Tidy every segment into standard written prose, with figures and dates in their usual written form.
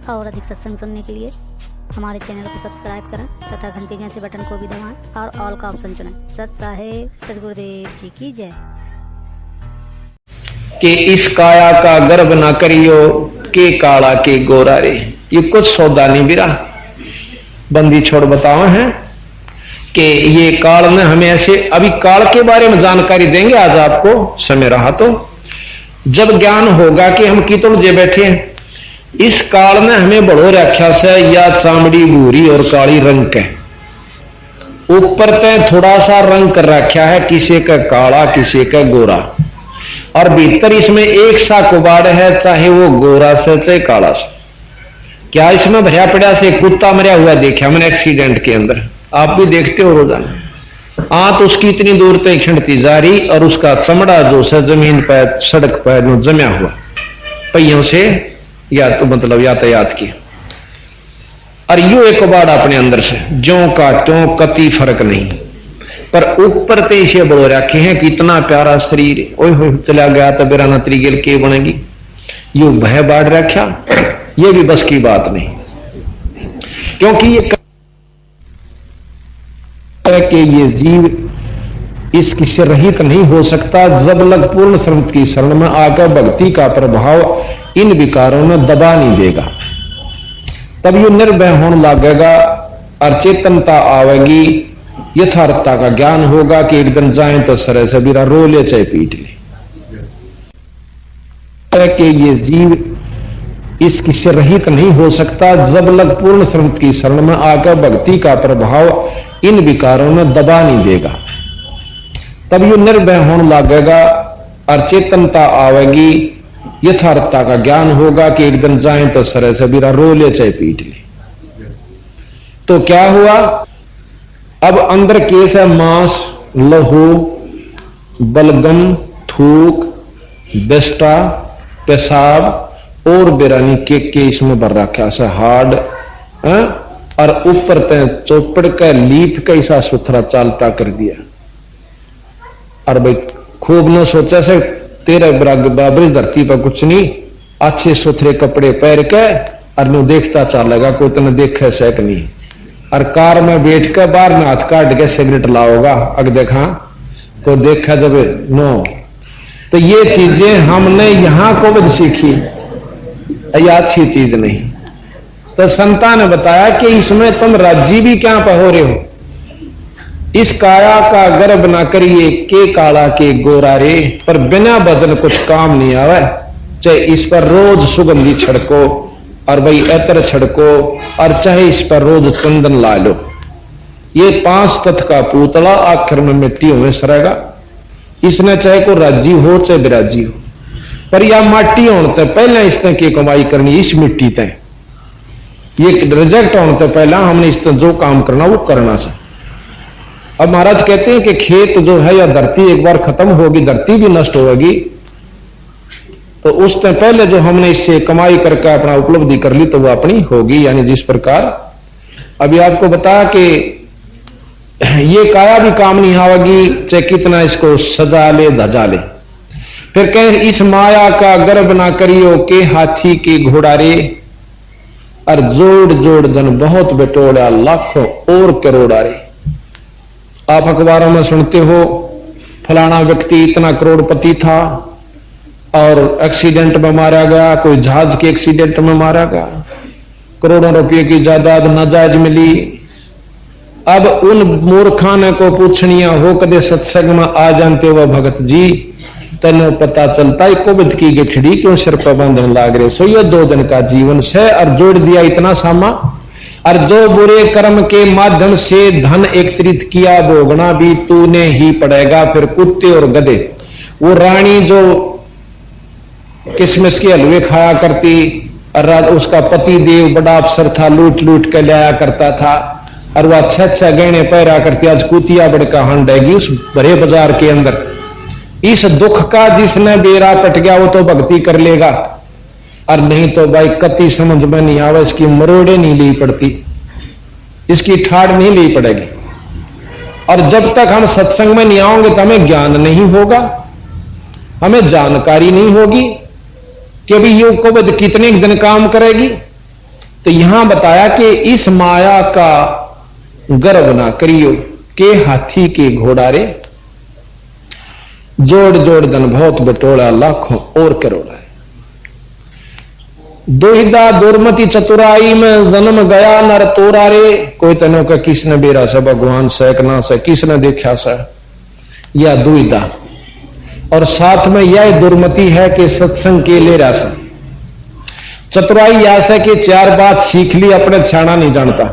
और अधिक सत्संग सुनने के लिए हमारे चैनल को सब्सक्राइब करें तथा घंटी जैसे बटन को भी दबाएं और ऑल का ऑप्शन चुनें। सत साहेब सदगुरुदेव जी की जय। कि इस काया का गर्भ ना करियो के काला के गोरा रे। ये कुछ सौदा नहीं बिरा बंदी छोड़ बताओ है कि ये काल ने हमें ऐसे अभी काल के बारे में जानकारी देंगे आज आपको समय रहा तो जब ज्ञान होगा कि हम कितने जे बैठे हैं। इस काल ने हमें बड़ो रखा से या चामड़ी भूरी और काली रंग के ऊपर तय थोड़ा सा रंग कर रखा है, किसी का काला किसी का गोरा, और भीतर इसमें एक सा कुबाड़ है, चाहे वो गोरा से चाहे काला से। क्या इसमें भरिया पड़ा से कुत्ता मरिया हुआ देखा मैंने एक्सीडेंट के अंदर, आप भी देखते हो रोजाना। आंत उसकी इतनी दूर तक खिंडती जा रही और उसका चमड़ा जो है जमीन पर सड़क पर जमा हुआ पहियों से या तो मतलब यातायात की, और यू एक कुबाड़ अपने अंदर से ज्यों का त्यों कति फर्क नहीं, पर ऊपर ते इसे बोल रखे हैं कि इतना प्यारा शरीर ओए हो चला गया तो बेराना त्रिगेल के बनेगी, यू भय बाढ़ रखा। ये भी बस की बात नहीं, क्योंकि ये जीव इसकी से रहित नहीं हो सकता जब लग पूर्ण संत की शरण में आकर भक्ति का प्रभाव इन विकारों में दबा नहीं देगा। तब ये निर्भय होने लगेगा और चेतनता आवेगी, यथार्थता का ज्ञान होगा कि एक दिन जाए तो सरे से बिरा रो ले चाहे पीट ले। कि ये जीव इसकी से रहित नहीं हो सकता जब लग पूर्ण संत की शरण में आकर भक्ति का प्रभाव इन विकारों में दबा नहीं देगा। तब ये निर्भय होने लगेगा और चेतनता आवेगी, यथार्थता का ज्ञान होगा कि एक दिन जाए तो सरे से बिरा रो ले चाहे पीट ले। तो क्या हुआ, अब अंदर केस है मांस, लहू, बलगम, थूक, बेस्टा, पेशाब और बेरानी के इसमें भर रखा से हार्ड, और ऊपर तय चौपड़ का लीप का ऐसा सुथरा चालता कर दिया। और भाई खूब न सोचा से तेरे बाबरी धरती पर कुछ नहीं, अच्छे सुथरे कपड़े पहन के और नु देखता चलेगा कोई तने देखे से कि नहीं, और कार में बैठ के बाहर में हाथ काट के सिगरेट लाओगा अग देखा को देखा जब नो। तो ये चीजें हमने यहां को भी सीखी, ये अच्छी चीज नहीं। तो संता ने बताया कि इसमें तुम राज्य भी क्या पहो रहे हो, इस काया का गर्भ ना करिए के काला के गोरा रे। पर बिना बदन कुछ काम नहीं आवे, चाहे इस पर रोज सुगंधी छिड़को और भाई एतर छिड़को, और चाहे इस पर रोज चंदन ला लो। ये 5 तत्व का पुतला आखिर में मिट्टी में सरेगा। इसने चाहे को राजी हो चाहे बिराजी हो, पर या माटी होने तो पहले इसने की कमाई करनी इस मिट्टी तय, ये रिजेक्ट होने तो पहला हमने इस जो काम करना वो करना चाहिए। अब महाराज कहते हैं कि खेत जो है या धरती एक बार खत्म होगी, धरती भी नष्ट होगी, तो उस टाइम पहले जो हमने इससे कमाई करके अपना उपलब्धि कर ली तो वो अपनी होगी। यानी जिस प्रकार अभी आपको बता कि ये काया भी काम नहीं आवेगी, चाहे कितना इसको सजा ले धजा ले। फिर कहें इस माया का गर्भ ना करियो के हाथी के घोड़ा रे, और जोड़ जोड़ धन बहुत बटोड़ा लाखों और करोड़ा रे। आप अखबारों में सुनते हो फलाना व्यक्ति इतना करोड़पति था और एक्सीडेंट में मारा गया, कोई जहाज के एक्सीडेंट में मारा गया, करोड़ों रुपए की जायदाद नाजायज मिली। अब उन मूर्खाने को पूछनिया हो कदे सत्संग में आ जानते हो भगत जी, तेने पता चलता है कोविड की गठड़ी क्यों सिर पर बांधने लाग रहे सो। ये 2 दिन का जीवन से और जोड़ दिया इतना सामा, और जो बुरे कर्म के माध्यम से धन एकत्रित किया भोगना भी तूने ही पड़ेगा। फिर कुत्ते और गधे, वो रानी जो किसमिस के हलवे खाया करती और उसका पति देव बड़ा अफसर था, लूट लूट के लाया करता था, और वह अच्छा अच्छा गहने पहरा करती, आज कुतिया बड़का हंडेगी उस भरे बाजार के अंदर। इस दुख का जिसने बेरा पट गया वो तो भक्ति कर लेगा, और नहीं तो भाई कति समझ में नहीं आवे, इसकी मरोड़े नहीं ली पड़ती, इसकी ठाड़ नहीं ली पड़ेगी। और जब तक हम सत्संग में नहीं आओगे तो हमें ज्ञान नहीं होगा, हमें जानकारी नहीं होगी कि अभी ये कोविड कितने दिन काम करेगी। तो यहां बताया कि इस माया का गर्व ना करियो के हाथी के घोड़ा रे, जोड़ जोड़ धन बहुत बटोला लाखों और करोड़ा। दुहिदा दुर्मति चतुराई में जन्म गया नर तोरा रे, कोई तनो का किसने बेरा से भगवान सैकना से किसने देखा से, या दुविधा। और साथ में यह दुर्मति है कि सत्संग के ले रहा से चतुराई या से कि चार बात सीख ली अपने छाना नहीं जानता।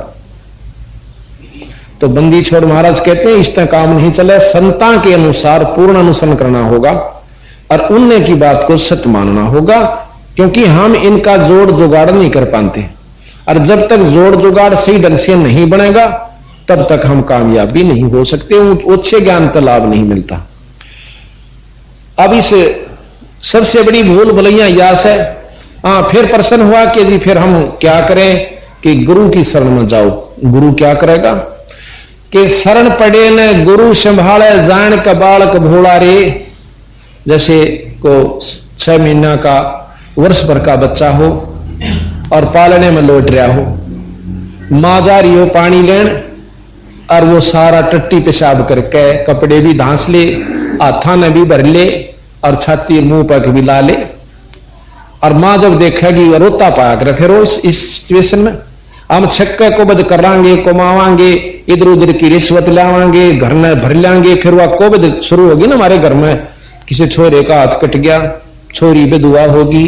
तो बंदी छोड़ महाराज कहते हैं इस तरह काम नहीं चले, संता के अनुसार पूर्ण अनुसरण करना होगा और उनने की बात को सत्य मानना होगा, क्योंकि हम इनका जोड़ जुगाड़ नहीं कर पाते। और जब तक जोड़ जुगाड़ सही ढंग से नहीं बनेगा तब तक हम कामयाब भी नहीं हो सकते, अच्छे ज्ञान का लाभ नहीं मिलता। अब इस सबसे बड़ी भूल भलैया यास है। फिर प्रश्न हुआ कि जी फिर हम क्या करें कि गुरु की शरण में जाओ। गुरु क्या करेगा कि शरण पड़े न गुरु संभाले जान का बालक भोला रे। जैसे को 6 महीना का वर्ष भर का बच्चा हो और पालने में लौट रहा हो, मां जा रही हो पानी लेन और वो सारा टट्टी पेशाब करके कपड़े भी धांस ले, हाथा ने भी भर ले और छाती मुंह पर भी ला ले, और मां जब देखेगी रोता पाया करे। फिर वो इस सिचुएशन में हम छक्के को बद करांगे, कमावांगे, इधर उधर की रिश्वत लावांगे, घर में भर लांगे, फिर वह कोविड शुरू होगी ना हमारे घर में, किसी छोरे का हाथ कट गया, छोरी बेदुआ होगी,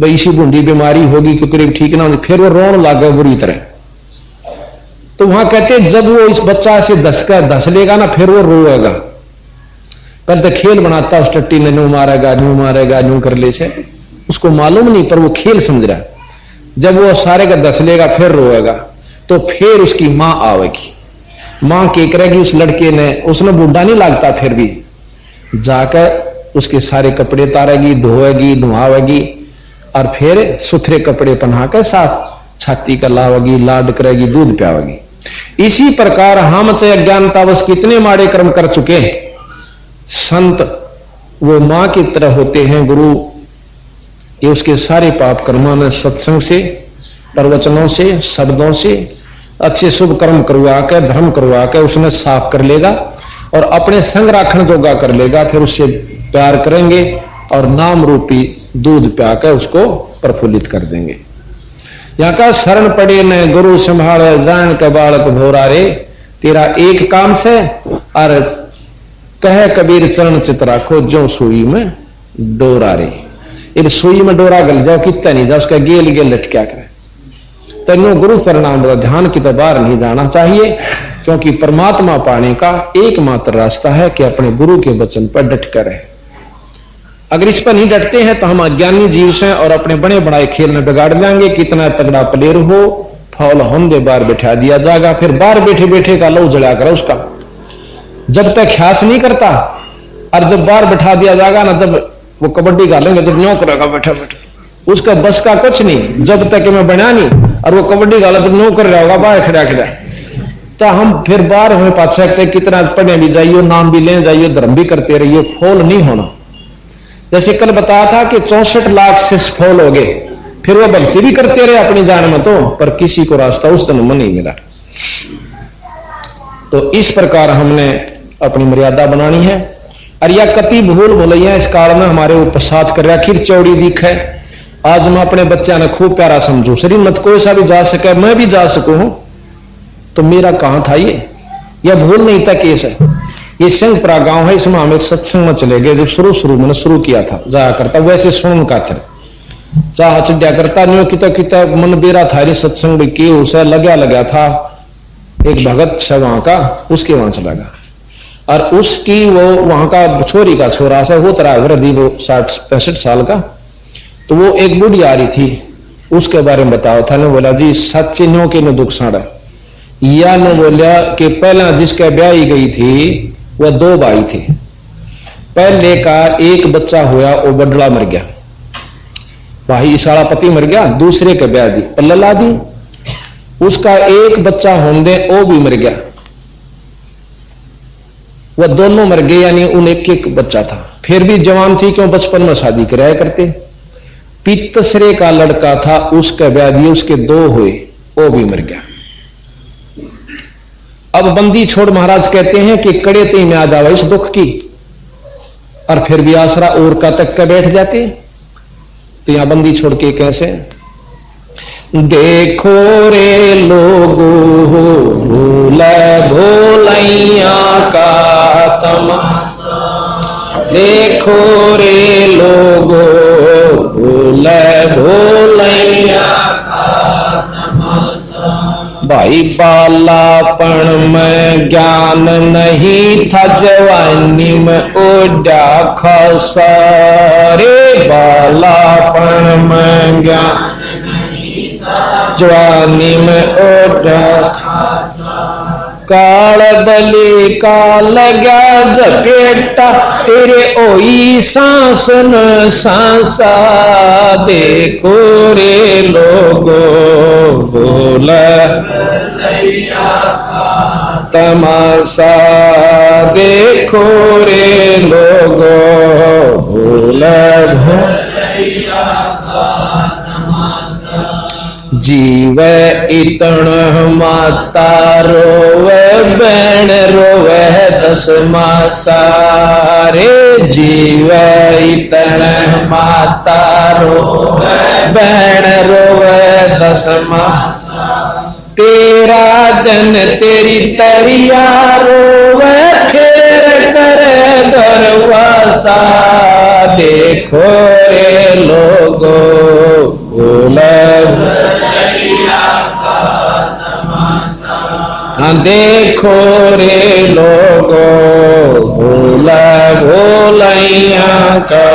इसी बूंदी बीमारी होगी क्योंकि ठीक ना होगी, फिर वो रोन लागे बुरी तरह। तो वहां कहते जब वो इस बच्चा से धस लेगा ना फिर वो रोएगा। पहले तो खेल बनाता उस टट्टी ने, न्यू मारेगा न्यू कर ले से, उसको मालूम नहीं पर वो खेल समझ रहा है। जब वो सारे का धस लेगा फिर रोएगा, तो फिर उसकी मां आवेगी, मां क्या करेगी उस लड़के ने, उसने बूढ़ा नहीं लगता फिर भी जाकर उसके सारे कपड़े तारेगी, धोएगी, नुहावेगी और फिर सुथरे कपड़े पहनाकर साफ छाती का लावेगी, लाड करेगी, दूध पियावेगी। इसी प्रकार हम चाहे अज्ञानतावश कितने माड़े कर्म कर चुके, संत वो मां की तरह होते हैं। गुरु ये उसके सारे पाप कर्मों में सत्संग से, प्रवचनों से, शब्दों से अच्छे शुभ कर्म करवा के, धर्म करवा के उसने साफ कर लेगा और अपने संग राखण जोगा कर लेगा। फिर उससे प्यार करेंगे और नाम रूपी दूध प्याकर उसको प्रफुल्लित कर देंगे। यहां का शरण पड़े न गुरु संभाले जान के बालक भोरा रे, तेरा एक काम से और कहे कबीर चरण चित राखो जो सुई में डोरा रे। इन सुई में डोरा गल जाओ कितना नहीं जाओ, उसका गेल गेल लटक्या करे। तेनो गुरु चरणामृत ध्यान की तो बाहर नहीं जाना चाहिए, क्योंकि परमात्मा पाने का एकमात्र रास्ता है कि अपने गुरु के वचन पर डट कर रहे। अगर इस पर नहीं डटते हैं तो हम अज्ञानी जीव से और अपने बड़े बड़ाए खेल में बिगाड़ लेंगे। कितना तगड़ा प्लेयर हो, फौल होंदे बाहर बैठा दिया जाएगा, फिर बाहर बैठे बैठे का लौ जला कर उसका जब तक ख्यास नहीं करता, और जब बाहर बैठा दिया जाएगा ना, जब वो कबड्डी गालेंगे जब न्यों करेगा बैठा बैठा, उसका बस का कुछ नहीं, जब तक मैं बना नहीं और वो कबड्डी गाला जब न्यों कर रहा होगा बाहर खड़ा खड़ा, तो हम फिर बाहर हमें पाछा कितना पढ़ने भी जाइए, नाम भी ले जाइए, धर्म भी करते रहिए, फॉल नहीं होना। जैसे कल बताया था कि 64 लाख से फॉल हो गए, फिर वो भक्ति भी करते रहे अपनी जान में, तो पर किसी को रास्ता उस दिन में नहीं मिला। तो इस प्रकार हमने अपनी मर्यादा बनानी है। और यह कति भूल भुलैया इस काल में हमारे उपसाद कर आखिर चौड़ी दिख है। आज मैं अपने बच्चा ने खूब प्यारा समझू, श्रीमत कोई सा भी जा सके, मैं भी जा सकूं, तो मेरा कहां था यह भूल नहीं था केस है। ये सिंहपुरा गांव है, इसमें हम एक सत्संग में चले गए, जो शुरू में शुरू किया था, जाया करता वैसे सुन का था, चाह चिड्या करता नहीं किता मन बेरा था रे सत्संग भी के उसे लगा था एक भगत से वहां का, उसके वहां चला गया और उसकी वो वहां का छोरी का छोरा से वो तरह वृद्धि, वो 60-65 साल का, तो वो एक बूढ़ी आ रही थी, उसके बारे में बताओ था। ने बोला जी सच्चे नो के न दुख साड़ा, या ने बोलिया कि पहला जिसके ब्याही गई थी वह 2 भाई थे, पहले का एक बच्चा हुआ वो बडला मर गया, भाई इसाड़ा पति मर गया, दूसरे के ब्याह दी पल्ला दी, उसका एक बच्चा होने वो भी मर गया, वह दोनों मर गए, यानी उन एक बच्चा था। फिर भी जवान थी, क्यों बचपन में शादी कराया करते। पितसरे का लड़का था, उसका ब्याह दिए, उसके 2 हुए, वो भी मर गया। अब बंदी छोड़ महाराज कहते हैं कि कड़े ते में आ जावा इस दुख की, और फिर भी आसरा और का तक का बैठ जाते। तो यहां बंदी छोड़ के कैसे? देखो रे लोगो भूला भोलैया का तमाशा, देखो रे लोगो भूला भोलैया का तमाशा। भाई बालापन में ज्ञान नहीं था, जवानी में ओढ़ा खासा रे। बालापन में ज्ञान जवानी में ओढ़ा खासा, काल बलि का लगा जपेटा, तेरे ओई सांस न सांसा। देखो रे लोगो भोला तमाशा, देखो रे लोगो भोला जीव इतण माता रोवे, बैण रोवे 10 मासा रे। जीव इतण माता रोवे, बैण रोवे 10 मासा। तेरा दिन तेरी तरिया रोवे, फेर करे दरवासा। देखो रे लोगो भोला देखो रे लोगो भोला भोलैया का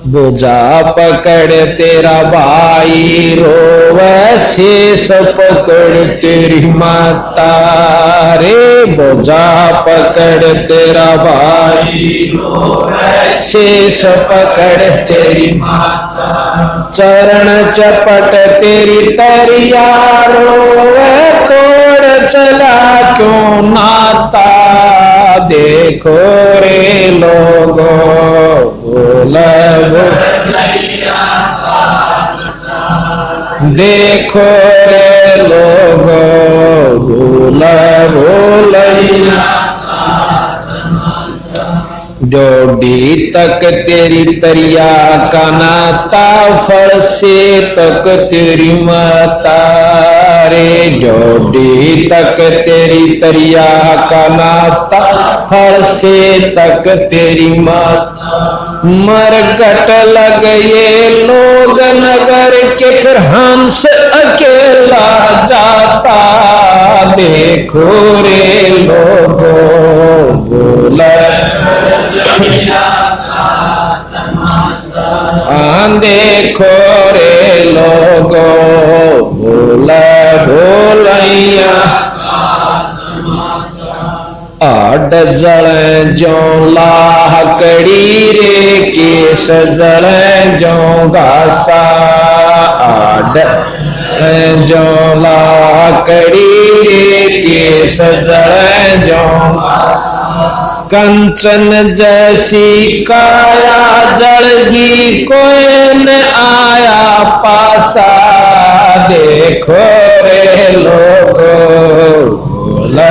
बोझा पकड़ तेरा भाई रोवे, शेष पकड़ तेरी माता रे। बोझा पकड़ तेरा भाई रोवे, शेष पकड़ तेरी माता। चरण चपट तेरी तरिया रोवे, तोड़ चला क्यों नाता। देखो रे लोगो भोला देखो रे लोगो भोला भोलैया। डोडी तक तेरी तरिया का नाता, फल से तक तेरी माता रे। डोडी तक तेरी तरिया का नाता, फल से तक तेरी माता। मरकट लग ये लोग नगर के, फिर हंस अकेला जाता। देखो रे लोगो भोला देखो रे लोगो भोला भोलैया। आड जल जो लाकड़ी रे, केस जल जो घासा। आड जो लाकड़ी रे, केस जल जो कंचन जैसी काया, जलगी कोई न आया पासा। देखो रे लोगो भोला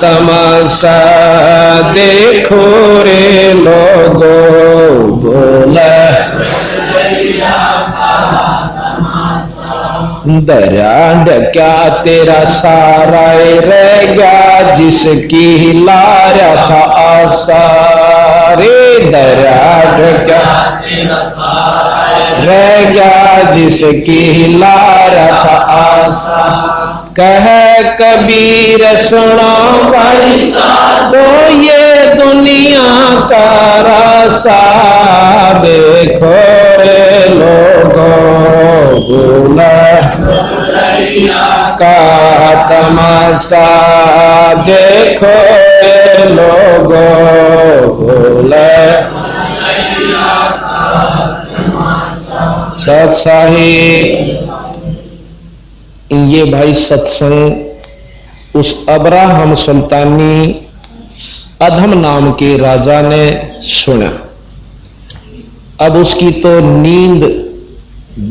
तमाशा, देखो रे लोगो भोला दरिया क्या तेरा सारा रह गया, जिसकी हिलाया था आशा रे। दरिया क्या रह गया, जिसकी हिलाया था आशा। कह कबीर सुनो भाई, तो ये दुनिया का रासा। देखो रे लोगो भोला का तमाशा, देखो रे लोगो भोला। सत्साही ये भाई सत्संग उस अब्राहम सुल्तानी अधम नाम के राजा ने सुना। अब उसकी तो नींद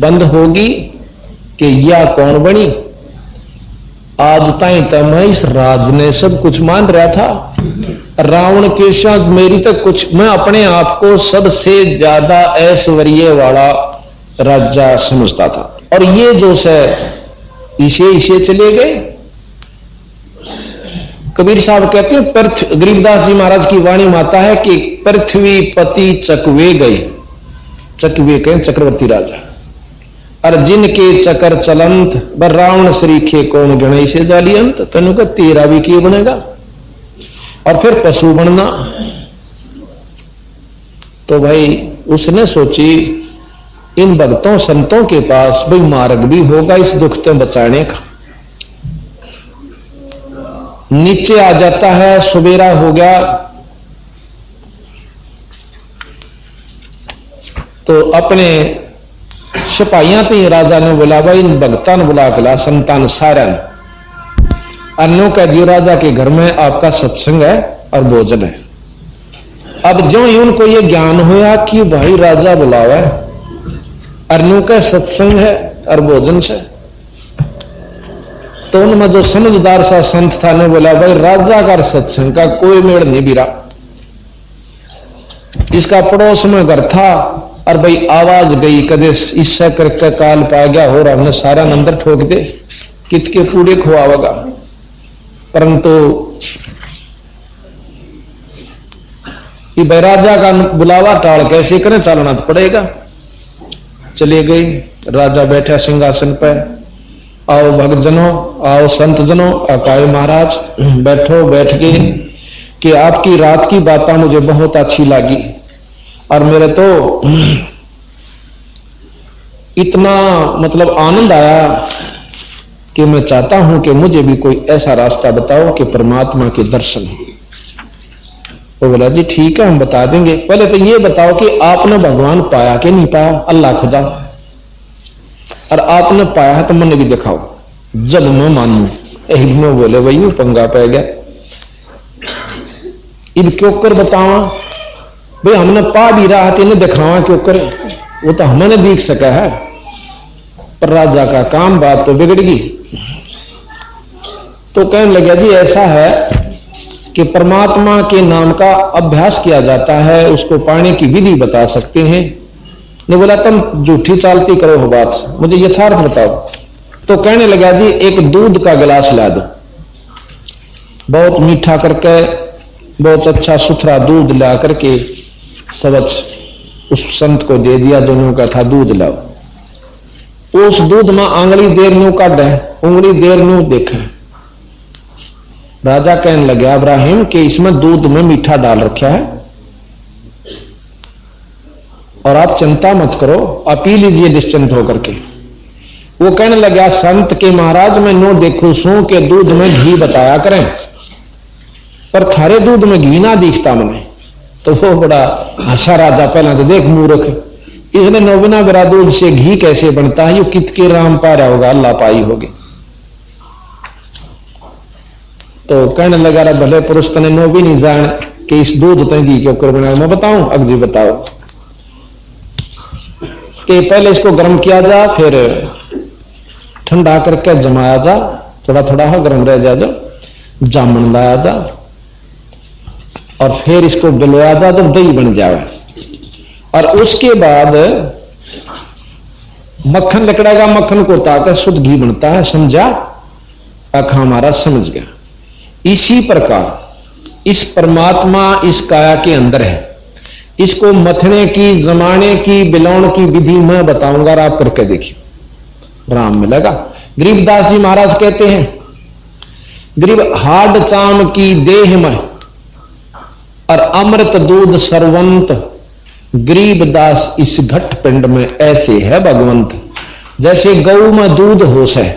बंद होगी कि यह कौन बनी, आज ताई तो मैं इस राज ने सब कुछ मान रहा था, रावण के साथ मेरी तो कुछ, मैं अपने आप को सबसे ज्यादा ऐश्वर्य वाला राजा समझता था, और ये जो से इसे चले गए। कबीर साहब कहते हैं, गरीबदास जी महाराज की वाणी माता है कि पृथ्वी पति चकवे गए, चकवे कहें चक्रवर्ती राजा, और जिनके चकर चलंत बर रावण श्रीखे कौन गणे से जाली अंत, तनु का तेरा भी किए बनेगा। और फिर पशु बनना, तो भाई उसने सोची इन भक्तों संतों के पास भाई मार्ग भी होगा इस दुख से बचाने का। नीचे आ जाता है, सवेरा हो गया तो अपने सिपाहियां थी, राजा ने बोला भाई इन भक्ता ने बुला के ला, संतान सारन अन्यों कह दियो राजा के घर में आपका सत्संग है और भोजन है। अब जो ही उनको ये ज्ञान होया कि भाई राजा बुलावा है, अन्यों का सत्संग है और भोजन से, तो उनमें जो समझदार सा संत था ने बोला भाई राजा का सत्संग का कोई मेड़ नहीं बिरा, इसका पड़ोस में घर था और भाई आवाज गई कदे इससे करके काल पा गया हो रहा, हमने सारा नंबर ठोक दे कित के पूरे खुआवगा, परंतु भाई राजा का बुलावा टाल कैसे करें, चलना तो पड़ेगा। चले गए, राजा बैठा सिंहासन पर, आओ भक्तजनों, आओ संत जनों, अकाय महाराज बैठो। बैठ गए कि आपकी रात की बातें मुझे बहुत अच्छी लगी और मेरे तो इतना मतलब आनंद आया कि मैं चाहता हूं कि मुझे भी कोई ऐसा रास्ता बताओ कि परमात्मा के दर्शन हो। वो बोला जी ठीक है हम बता देंगे, पहले तो ये बताओ कि आपने भगवान पाया कि नहीं पाया, अल्लाह खुदा, और आपने पाया है तो मैंने भी दिखाओ जब मैं मानू। में बोले वही पंगा पै गया, इन क्यों कर बतावा भाई, हमने पा भी रहा था इन्हें दिखावा क्यों कर, वो तो हमने देख सका है, पर राजा का काम बात तो बिगड़ गई। तो कहने लगा जी ऐसा है कि परमात्मा के नाम का अभ्यास किया जाता है, उसको पाने की विधि बता सकते हैं। ने बोला तुम झूठी चालती करो हो बात, मुझे यथार्थ बताओ। तो कहने लगा जी एक दूध का गिलास ला दो, बहुत मीठा करके बहुत अच्छा सुथरा दूध ला करके सवच उस संत को दे दिया, दोनों का था दूध लाओ। उस दूध में आंगली देर न्यू काट है, उंगली देर न्यू देखे। राजा कहने लगा इब्राहिम कि इसमें दूध में मीठा डाल रखा है और आप चिंता मत करो, आप पी लीजिए निश्चिंत होकर के। वो कहने लगा संत के महाराज मैं नो देखू सू के दूध में घी बताया करें, पर थारे दूध में घी ना दिखता मैंने। तो वो बड़ा हंसा राजा, पहला तो देख मूर्ख, इसने नोबिना बिरा दूध से घी कैसे बनता है, यो कित के राम पा रहा होगा, अल्लाह पाई होगी। तो कहने लगा रे भले पुरुष तने नो भी नहीं जान कि इस दूध तने घी के ऊपर बनाया, मैं बताऊं अगजी बताओ कि पहले इसको गर्म किया जा, फिर ठंडा करके जमाया जा, थोड़ा थोड़ा गर्म रह जा, जामन लाया जा और फिर इसको बिलवाया जा तो दही बन जाए, और उसके बाद मक्खन निकलेगा, मक्खन को ताकर शुद्ध घी बनता है, समझा? अख हमारा समझ गया। इसी प्रकार इस परमात्मा इस काया के अंदर है, इसको मथने की, जमाने की, बिलौन की विधि मैं बताऊंगा और आप करके देखिए, राम मिलेगा। गरीबदास जी महाराज कहते हैं गरीब हाड चाम की देह में और अमृत दूध सर्वंत, गरीबदास इस घट पिंड में ऐसे है भगवंत। जैसे गऊ में दूध होश है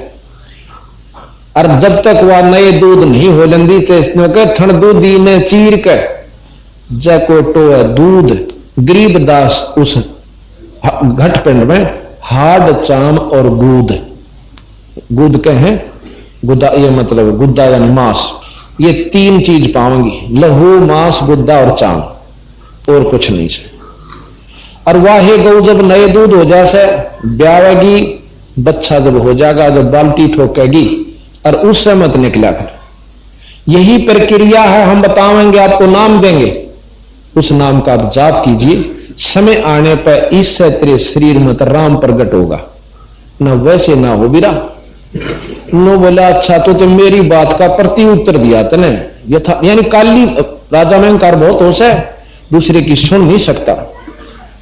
और जब तक वह नए दूध नहीं हो लंदी तो थन दूधी ने चीर के जैकोटो है दूध, गरीबदास उस घट पिंड में हाड चाम और गूद, गूद के हैं गुदा, ये मतलब गुद्दा यानी मांस, ये 3 चीज पाऊंगी, लहू मांस गुद्दा और चाम, और कुछ नहीं से। और वाहे गौ जब नए दूध हो जाए ब्यावेगी, बच्चा जब हो जाएगा, जब बाल्टी ठोकेगी, और उससे मत निकला फिर। यही प्रक्रिया है, हम बताएंगे, आपको नाम देंगे, उस नाम का आप जाप कीजिए। समय आने पर इससे तेरे शरीर में तो राम प्रकट होगा, न वैसे ना हो बिरा। नो बोला अच्छा, तो मेरी बात का प्रति उत्तर दिया तने यथा, यानी काली राजा में अहंकार बहुत होश है, दूसरे की सुन नहीं सकता।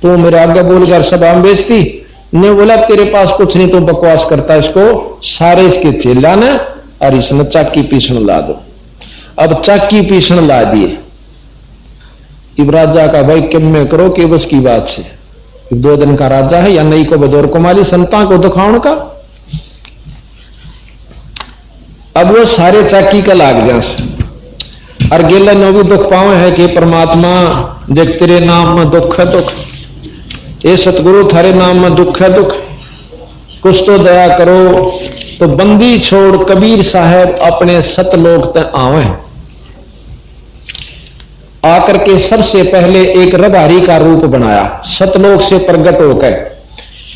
तो मेरे आगे बोलकर सभा में बेचती ने बोला तेरे पास कुछ नहीं, तो बकवास करता, इसको सारे इसके चेला ने और इसने चाकी पीसण ला दो। अब चाकी पीसण ला दिए। इब राजा का भाई किम में करो कि बस की बात से, 2 दिन का राजा है या नई को बदौर को माली संता को दिखाउन का। अब वो सारे चाकी का लाग जाए और गेला नो भी दुख पावे है कि परमात्मा देख तेरे नाम में दुख है दुख, ये सतगुरु थारे नाम में दुख है दुख, कुछ तो दया करो। तो बंदी छोड़ कबीर साहब अपने सतलोक तक आवे। आकर के सबसे पहले एक रबारी का रूप बनाया, सतलोक से प्रकट होकर।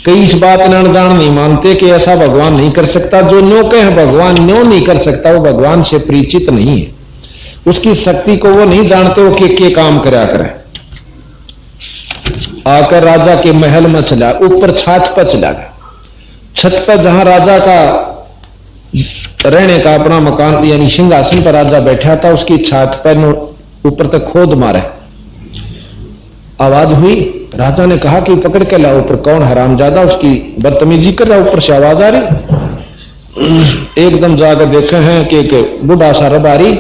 कई इस बात न जान नहीं मानते कि ऐसा भगवान नहीं कर सकता, जो न्यों कहे भगवान न्यों नहीं कर सकता, वो भगवान से परिचित नहीं है, उसकी शक्ति को वो नहीं जानते, वो के काम करा करे। आकर राजा के महल में चला, ऊपर छत पर चला गया। छत पर जहां राजा का रहने का अपना मकान यानी सिंहासन पर राजा बैठा था, उसकी छत पर ऊपर तक खोद मारे। आवाज हुई, राजा ने कहा कि पकड़ के लाओ ऊपर, कौन हरामजादा उसकी बदतमीजी कर रहा, ऊपर से आवाज आ रही। एकदम जाकर देखे हैं कि एक बूढ़ा सा रबारी,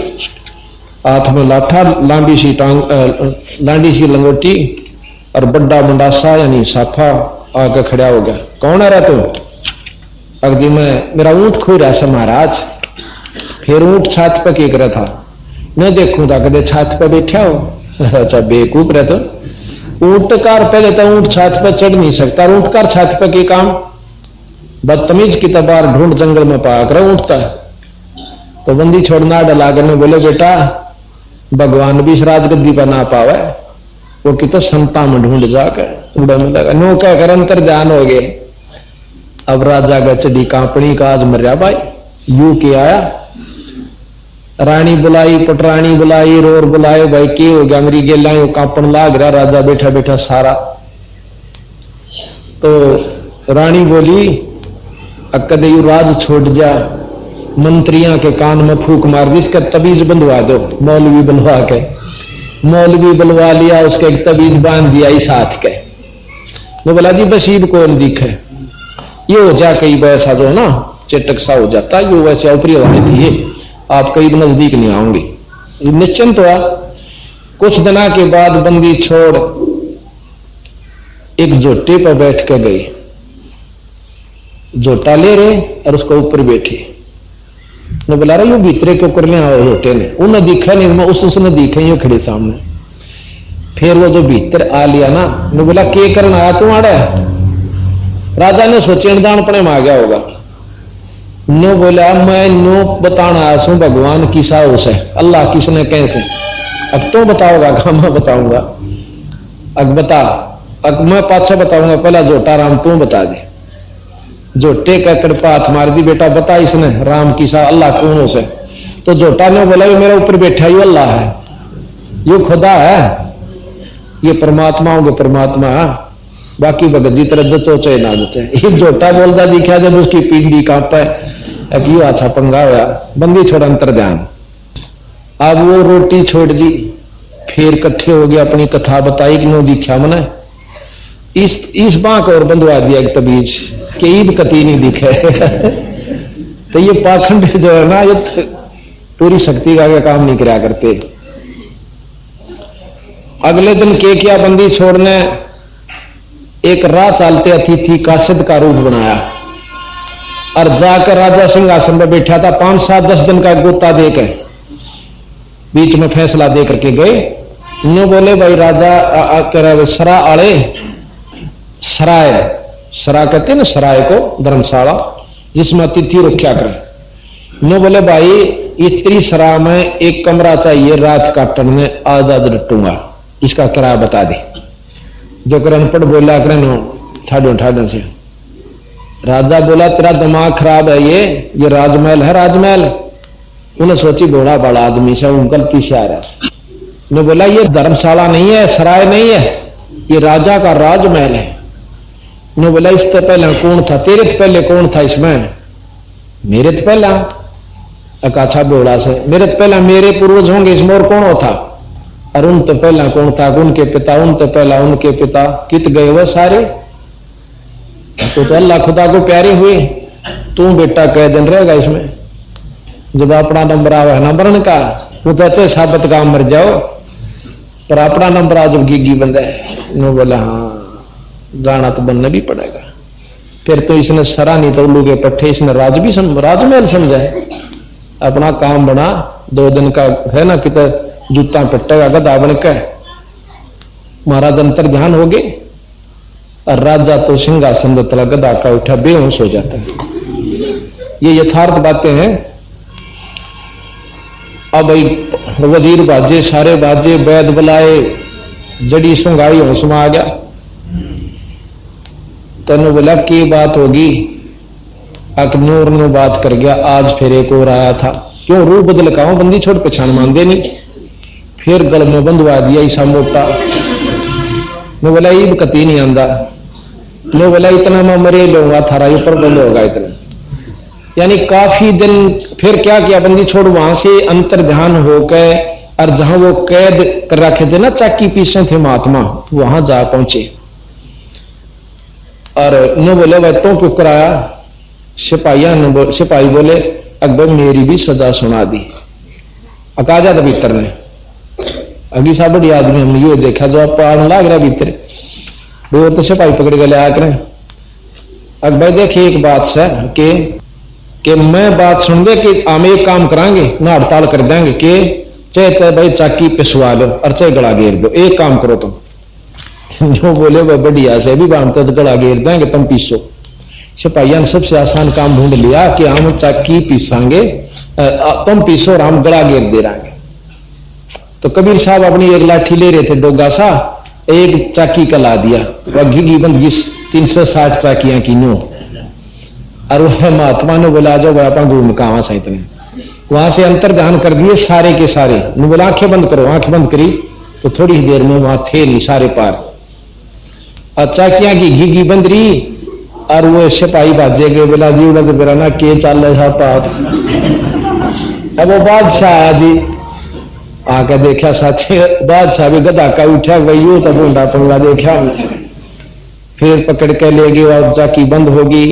हाथ में लाठा, लांडी सी टांग, लांडी सी लंगोटी और बड्डा मुंडासा यानी साफा आकर खड़ा हो गया। कौन है रहा तुम? अगदी मैं मेरा ऊंट खो रहा है महाराज। फिर ऊंट छत पर के रहा था, मैं देखूं था कदे छत पर बैठा हो। अच्छा बेवकूफ रहे तो ऊंट कार पहले तो ऊंट छत पर चढ़ नहीं सकता, ऊंट कार छत पर के काम, बदतमीज की तबार ढूंढ जंगल में पाकर ऊंटता। तो बंदी छोड़ना डला करने बोले बेटा भगवान भी इस राजगद्दी पर ना पावे, वो कि तो संता में ढूंढ जाकर उड़ा में लगा नो कहकर अंतर ध्यान हो गए। अब राजा का चढ़ी कांपड़ी का आज मर्या भाई यू के आया, रानी बुलाई, पटरानी बुलाई, रोर बुलाए, भाई के हो गया मेरी गेला कांपन लाग रहा। राजा बैठा बैठा सारा। तो रानी बोली अकदे यू राज छोड़ जा, मंत्रियों के कान में फूक मार दी, इसका तबीज बंधवा दो। मौलवी बनवा के मौलवी बनवा लिया, उसका एक तबीज बांध दिया इस हाथ के। वो बोला जी बसीब कौन दिखे, ये हो जा कई वैसा जो है ना चेटक सा हो जाता, ये वैसे ऊपरी हवाएं थी, आप कई नजदीक नहीं आऊंगी। निश्चिंत हुआ। कुछ दिनों के बाद बंदी छोड़ एक जोटे पर बैठ के गई, जोटा ले रहे और उसको ऊपर बैठी। ने बुला रहा यू भीतरे क्यों कर लिया जोटे ने, उन्हें दिखा नहीं, मैं उसने दिखे यू खड़े सामने। फिर वो जो भीतर आ लिया ना, ने बोला के करना आया तू आड़ा? राजा ने सोचे दान पड़े में आ गया होगा। नो बोला मैं नो बताना आया हूं भगवान किसा उस है, अल्लाह किसने कैसे। अब तो बताओगा कहा मैं बताऊंगा। अब बता, अब मैं पाछा बताऊंगा, पहला जोटा राम तू बता दे। जोटे का कृपा हाथ मार दी, बेटा बता इसने राम किसा अल्लाह कौन उसे। तो जोटा ने बोला ये मेरे ऊपर बैठा ही अल्लाह है, ये खुदा है, ये परमात्मा होंगे परमात्मा है, बाकी भगत जी तरह जचो चाहे ना जचे। ये जोटा बोलता दिखा जब उसकी पिंडी कांपे, क्यों अच्छा पंगा हुआ। बंदी छोड़ अंतर ध्यान। अब वो रोटी छोड़ दी, फिर इकट्ठे हो गए, अपनी कथा बताई कि नो दिखा मने इस बांक और बंधवा दिया एक तबीज कि ईद कती नहीं दिखे। तो ये पाखंड जो है ना ये पूरी शक्ति का काम नहीं कराया करते। अगले दिन के किया बंदी छोड़ने एक राह चालते अतिथि कासिद का रूप बनाया और जाकर राजा सिंहासन पर बैठा था। 5, 7, 10 दिन का गोता देकर बीच में फैसला दे करके गए। नो बोले भाई राजा सरा आड़े, सराय सरा कहते हैं ना सराय को, धर्मशाला जिसमें अतिथि रखा करें। नो बोले भाई इतनी सराह में एक कमरा चाहिए रात काटन में, आजाद रटूंगा, इसका किराया बता दे। जो अनपढ़ बोला करें ठाडो ठाडन से। राजा बोला तेरा दिमाग खराब है, ये राजमहल है राजमहल। उन्हें सोची घोड़ा बड़ा आदमी से गलती से आ रहा। ने बोला ये धर्मशाला नहीं है, सराय नहीं है, ये राजा का राजमहल है। ने बोला इससे पहले कौन था? तेरे तो पहले कौन था इसमें? मेरे तो पहला। अकाछा बोला से मेरे तो पहला मेरे पूर्वज होंगे, इसमें और कौन होता? और उन तो पहला कौन था? उनके पिता, उन तो पहला उनके पिता, कित गए वो सारे? तो अल्लाह खुदा को प्यारे हुए। तू बेटा कै दिन रहेगा इसमें? जब अपना नंबर आवा है ना मरण का, वो तो अच्छे साबित काम मर जाओ, पर अपना नंबर आज गिगी बंदा है। नो बोला हाँ जाना तो बनना भी पड़ेगा। फिर तो इसने सरा नहीं तो उल्लू के पट्टे, इसने राजमहल समझा है। अपना काम बना, 2 दिन का है ना, कितना जूता पट्टेगा गधा बनकर। महाराज अंतर ध्यान हो गए और राजा तो सिंहासन तला गधा का उठा बेहोश हो जाता है। ये यथार्थ बातें हैं। अब भाई वजीर बाजे, सारे बाजे, वैद बुलाए, जड़ी सुंगाई होश में आ गया। तेन बोला की बात होगी? अकनूर ने बात कर गया, आज फिर एक और आया था। क्यों रूप बदल का हूं, बंदी छोड़ पहचान मानते नहीं। फिर गल में बंधवा दिया ईसा मोटा। मैं बोला ईब कती नहीं आंदा। मैं बोला इतना मैं मरे लूंगा, थारा ऊपर बंद होगा इतना। यानी काफी दिन फिर क्या किया, बंदी छोड़ वहां से अंतर ध्यान होकर, और जहां वो कैद कर रखे थे ना, चाकी पीछे थे महात्मा, वहां जा पहुंचे। और न बोले वह तो क्यों कराया? सिपाही बोले अकबर मेरी भी सजा सुना दी। अकाजा था भीतर ने, अभी सा बड़ी आदमी हमने ये देखा जो आप पान लाग रहा भीतर, वो तो सिपाही पकड़ के लाया करें। अकबर देखिए एक बात से कि मैं बात सुन दे कि हम एक काम करांगे ना, हड़ताल कर देंगे कि चाहे तो भाई चाकी पिसवा लो और चाहे गला घेर दो, एक काम करो तुम। जो बोले वह बढ़िया से भी बांधते तो गला घेर देंगे, तुम पीसो। सिपाहिया ने सबसे आसान काम ढूंढ लिया कि हम चाकी पीसांगे, तुम पीसो और हम गला घेर दे रहे। तो कबीर साहब अपनी एक लाठी ले रहे थे डोगा सा, एक चाकी का ला दिया, वह घिघी बंद 360 चाकियां की नो। और वह महात्मा ने बोला जो वह अपन घूम कहा सा इतने, वहां से अंतर ध्यान कर दिए सारे के सारे। ने बोला आंखें बंद करो, आंखें बंद करी तो थोड़ी ही देर में वहां थे नहीं सारे पार। और चाकियां की घिघी बंद रही और वो सिपाही बाजे गए, बोला जी लग बेरा ना के चल रहा पात। अब वो बादशाह आया जी, आके देखा साथे बादशाह भी गधा का उठा, वही हो तो बूंदा पंगा देखा। फिर पकड़ के ले गए और चाकी बंद होगी।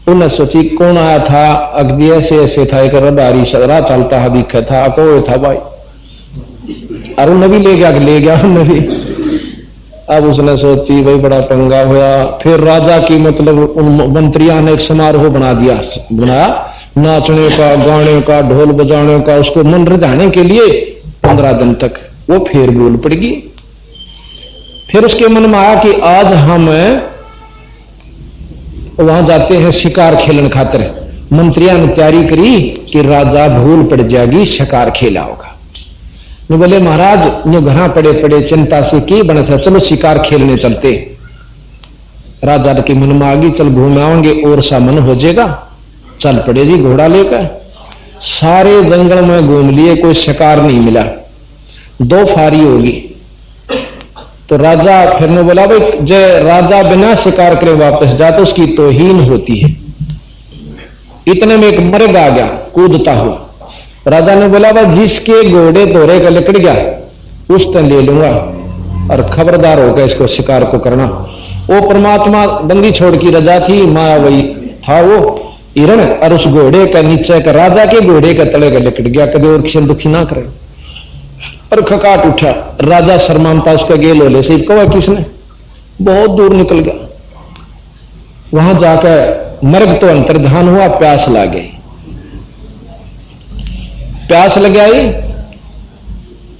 उन्हें सोची कौन आया था? अगदी ऐसे ऐसे था, एक रबारी राह चलता है दिखा था, को था भाई। और उन्हें भी ले गया उन्हें भी। अब उसने सोची भाई बड़ा पंगा होया। फिर राजा की मतलब उन मंत्रियों ने एक समारोह बनाया नाचने का, गाने का, ढोल बजाने का, उसको मन रिझाने के लिए 15 दिन तक। वो फिर बोल पड़ गई। फिर उसके मन में आया कि आज हम वहां जाते हैं शिकार खेलने खातिर। मंत्रियों ने तैयारी करी कि राजा भूल पड़ जाएगी, शिकार खेला होगा। ने बोले महाराज जो घर पड़े पड़े चिंता से की बना था, चलो शिकार खेलने चलते। राजा के मन में आ गई, चल घूम आएंगे और सा मन हो जाएगा। चल पड़े जी घोड़ा लेकर, सारे जंगल में घूम लिए, कोई शिकार नहीं मिला। 2 फारी होगी। तो राजा फिर ने बोला भाई जय राजा बिना शिकार करे वापस जा तो उसकी तौहीन होती है। इतने में एक मर्ग आ गया कूदता हुआ। राजा ने बोला भाई जिसके घोड़े दोहरे का लिकड़ गया उस तरह ले लूंगा, और खबरदार होकर इसको शिकार को करना। वो परमात्मा बंदी छोड़ की रजा थी, माया वही था वो हिरण, और उस घोड़े का नीचे का राजा के घोड़े का तले का लिकड़ गया, कभी और किसी दुखी ना करे। और खकाट उठा, राजा शर्मानता उसका गेल होले से कहा किसने, बहुत दूर निकल गया। वहां जाकर मर्ग तो अंतर्ध्यान हुआ, प्यास लग गई। प्यास लग आई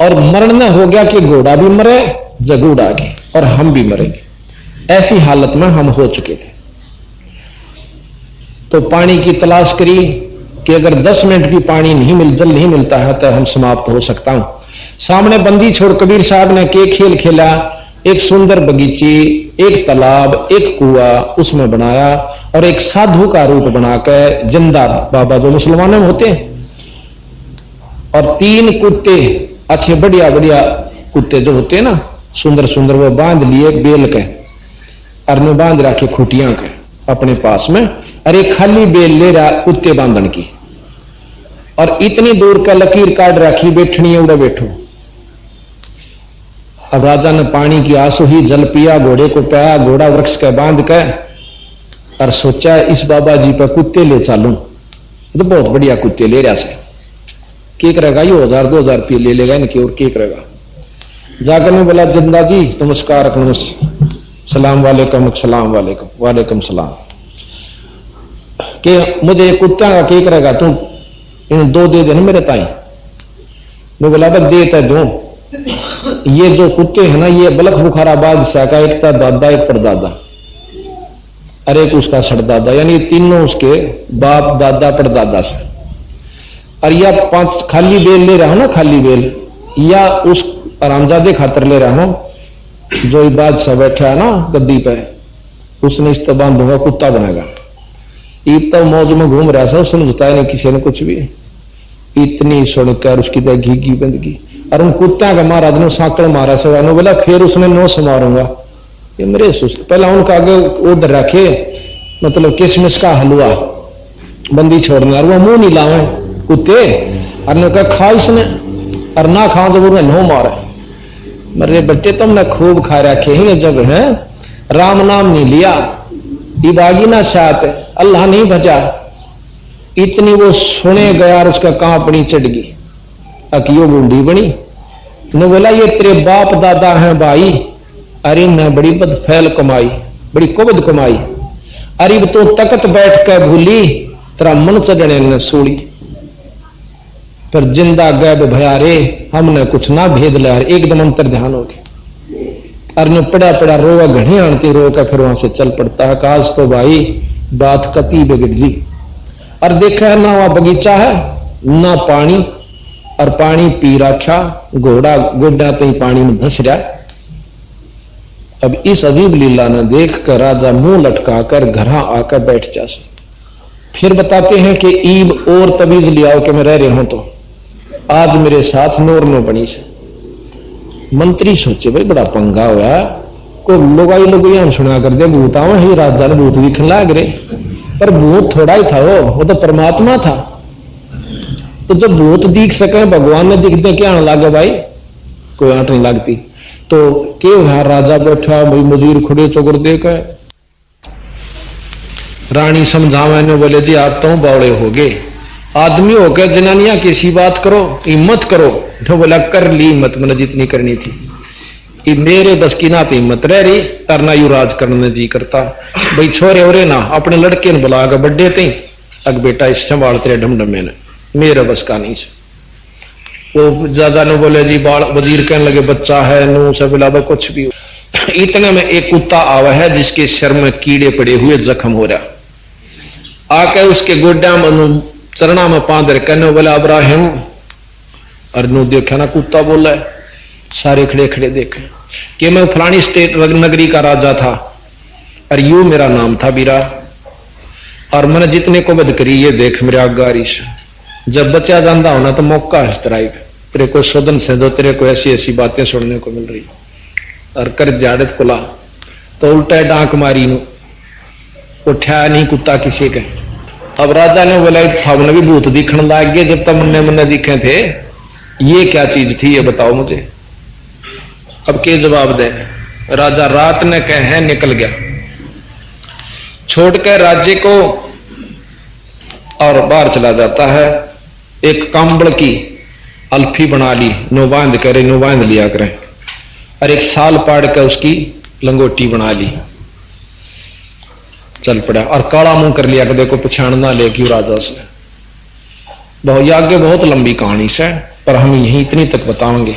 और मरण न हो गया कि घोड़ा भी मरे, जगूड़ आ गई और हम भी मरेंगे। ऐसी हालत में हम हो चुके थे। तो पानी की तलाश करी, कि अगर 10 मिनट भी पानी जल नहीं मिलता है तो हम समाप्त हो सकता हूं। सामने बंदी छोड़ कबीर साहब ने के खेल खेला, एक सुंदर बगीचे, एक तालाब, एक कुआं उसमें बनाया और एक साधु का रूप बनाकर जिंदा बाबा जो मुसलमानों में होते हैं, और 3 कुत्ते अच्छे बढ़िया बढ़िया कुत्ते जो होते हैं ना सुंदर सुंदर, वो बांध लिए बेल के और ने बांध रखे खूटियां के अपने पास में, और एक खाली बेल ले रहा कुत्ते बांधन की, और इतनी दूर का लकीर काट रखी बैठनी है उड़ा बैठो। अब राजा ने पानी की आंसू ही जल पिया, घोड़े को पाया, घोड़ा वृक्ष के बांध के, और सोचा इस बाबा जी पर कुत्ते ले चालू, तो बहुत बढ़िया कुत्ते ले रहा से, के करेगा ये 1000-2000 रुपये ले लेगा इनकी, और के करेगा। जाकर ने बोला जिंदा जी नमस्कार, सलाम वालेकुम, सलाम वालेकुम, वालेकुम सलाम, कि मुझे कुत्ता का के करेगा तू, इन 2 दे देना मेरे ताई। मैं बोला देता दो, ये जो कुत्ते हैं ना ये बलख बुखारा बादशाह का, एक था दादा एक परदादा और एक उसका सरदादा, यानी तीनों उसके बाप दादा परदादा से। और या 5 खाली बेल ले रहा हूं ना, खाली बेल, या उस आरामजादे खातर ले रहा हूं जो बादशाह बैठा है ना गद्दी पे, उसने इस तो बांधूंगा कुत्ता बनेगा। ईद तो मौज में घूम रहा था, समझता है नहीं किसी ने कुछ भी, इतनी सुनकर उसकी तो घी बंदगी, और उन कुत्ता का महाराज ने सांकड़ मारा सवानो, बोला फिर उसने 9 मारूंगा। ये मेरे सुस्त पहला उनका आगे उधर रखे, मतलब किशमिश का हलवा बंदी छोड़ने, और वो मुंह नहीं लावे कुत्ते, और ने कहा खा इसने, और ना खाओ तो वो 9 मारे। मेरे बच्चे तुमने खूब खा रखे हैं जब है, राम नाम नहीं लिया, इबागी ना साथ अल्लाह नहीं भजा, इतनी वो सुने गया और उसका कांपनी चढ़ गई, अकियो बूंदी बनी। ने बोला ये तेरे बाप दादा हैं भाई, अरे ने बड़ी बदफैल कमाई, बड़ी कुबद कमाई, अरे तो तकत बैठ कर भूली, तेरा मन चढ़ने ने सूड़ी, पर जिंदा गैब भया रे, हमने कुछ ना भेद लिया, एकदम अंतर ध्यान हो गया। अरे पड़ा पड़ा रोवा घड़ी आनती, रो कर फिर वहां से चल पड़ता है। काश तो भाई बात कती बिगड़ गई। और देखा है ना वहां बगीचा है ना पानी, और पानी पी रखा, घोड़ा गोड्या तो ही पानी में धंस रहा है। अब इस अजीब लीला ने देख कर राजा मुंह लटका कर घर आकर बैठ जा। फिर बताते हैं कि ईब और तबीज लियाओ कि मैं रह रहे हूं, तो आज मेरे साथ नोर नो बनी से। मंत्री सोचे भाई बड़ा पंगा हुआ, को लुगाई लुगाई सुना कर दे भूत आवा ही, राजा ने भूत दिखने लग रहे, पर भूत थोड़ा ही था, वो तो परमात्मा था। तो जब भूत दिख सके, भगवान ने दिख दे क्या लगे भाई, कोई आंट नहीं लगती। तो क्यों है राजा बैठा भाई, मजूर खुड़े चौकर देकर रानी समझावे ने, बोले जी आप तो बावड़े हो गए, आदमी होकर जनानियां कैसी बात करो, हिम्मत करो। तो बोला कर ली हिम्मत, मैंने जितनी करनी थी, कि मेरे बस की ना तो हिम्मत रह रही, तरना यू राज करने जी करता। भाई छोरे हो रे ना अपने लड़के ने बुला कर बड्डे थे, अग बेटा इस संभाल तेरे ढमढमे ने, मेरे बस का नहीं से। वो दादा ने बोले जी बाल वजीर कहने लगे बच्चा है नू से बिलावा कुछ भी। इतने में एक कुत्ता आवा है जिसके सिर में कीड़े पड़े हुए जख्म हो रहा, आकर उसके गोड्या में चरणा में पांदर कहने बोला अब्राहिम, और नू देखा ना कुत्ता बोला है, सारे खड़े खड़े देखे कि मैं फलानी स्टेट नगरी का राजा था और यू मेरा नाम था बीरा, और मैंने जितने को बद करी ये देख मेरे आगारी से। जब बचा जाता होना तो मौका है तराई तेरे को शोधन से दो, तेरे को ऐसी ऐसी बातें सुनने को मिल रही, और कर जाड़त कुला तो उल्टा डांक मारी नू उठा नहीं कुत्ता किसी के। अब राजा ने बोला हमने भी भूत दिखने लग गए, जब तक मुन्ने मुन्ने दिखे थे, ये क्या चीज थी ये बताओ मुझे। अब के जवाब दे, राजा रात ने कहे निकल गया, छोड़कर राज्य को और बाहर चला जाता है। एक कंबल की अल्फी बना ली, नो बांध करे, नो बांध लिया करें, और एक साल पाड़ कर उसकी लंगोटी बना ली, चल पड़ा, और काला मुंह कर लिया कि देखो पछाण ना ले क्यों राजा से। बहुत आगे बहुत लंबी कहानी से, पर हम यहीं इतनी तक बताएंगे।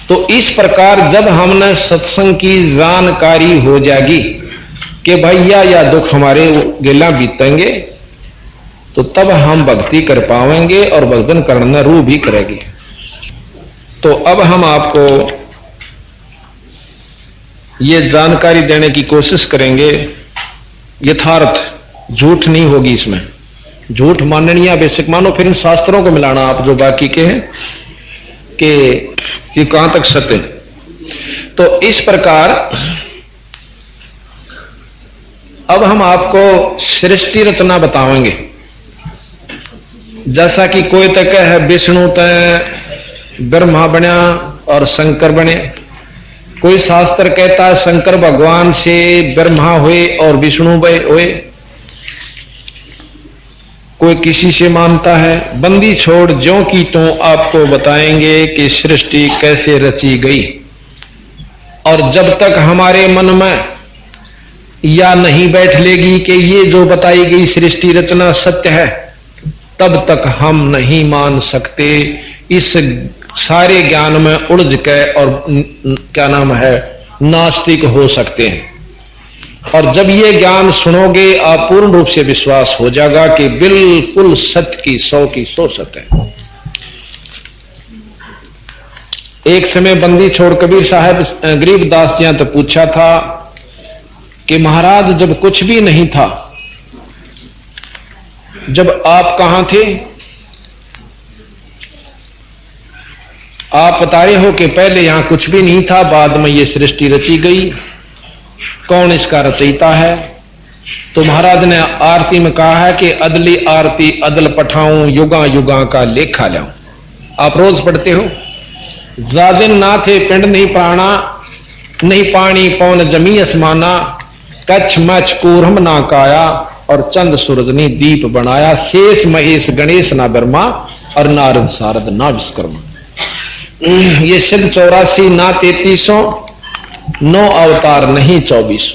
तो इस प्रकार जब हमने सत्संग की जानकारी हो जाएगी कि भैया या दुख हमारे गेला बीतेंगे, तो तब हम भक्ति कर पाएंगे और भक्तन करना रूह भी करेगी। तो अब हम आपको ये जानकारी देने की कोशिश करेंगे, यथार्थ, झूठ नहीं होगी इसमें। झूठ माननी या बेसिक मानो, फिर इन शास्त्रों को मिलाना आप जो बाकी के हैं कि ये कहां तक सत्य है। तो इस प्रकार अब हम आपको सृष्टि रचना बताएंगे। जैसा कि कोई तक है विष्णु तय ब्रह्मा बना और शंकर बने, कोई शास्त्र कहता है शंकर भगवान से ब्रह्मा हुए और विष्णु हुए, कोई किसी से मानता है। बंदी छोड़ ज्यों की तो आपको बताएंगे कि सृष्टि कैसे रची गई। और जब तक हमारे मन में या नहीं बैठ लेगी कि ये जो बताई गई सृष्टि रचना सत्य है, तब तक हम नहीं मान सकते। इस सारे ज्ञान में उलझ के और क्या नाम है नास्तिक हो सकते हैं। और जब ये ज्ञान सुनोगे आप पूर्ण रूप से विश्वास हो जाएगा कि बिल्कुल सत्य की 100 सत्य है। एक समय बंदी छोड़ कबीर साहब गरीबदास जी तो पूछा था कि महाराज जब कुछ भी नहीं था, जब आप कहां थे? आप बता रहे हो कि पहले यहां कुछ भी नहीं था, बाद में ये सृष्टि रची गई, कौन इसका रचयिता है? तो महाराज ने आरती में कहा है कि अदली आरती अदल पठाऊं, युगा युगा का लेखा लाऊं। आप रोज पढ़ते हो। जादिन ना थे पिंड नहीं प्राणा, नहीं पानी पौन जमी असमाना, कच्छ मच कूरम ना काया, और चंद सूरज ने दीप बनाया, शेष महेश गणेश ना ब्रह्मा, और नारद सारद ना विश्वकर्मा। ये सिद्ध 84 ना 3300, 9 अवतार नहीं 2400,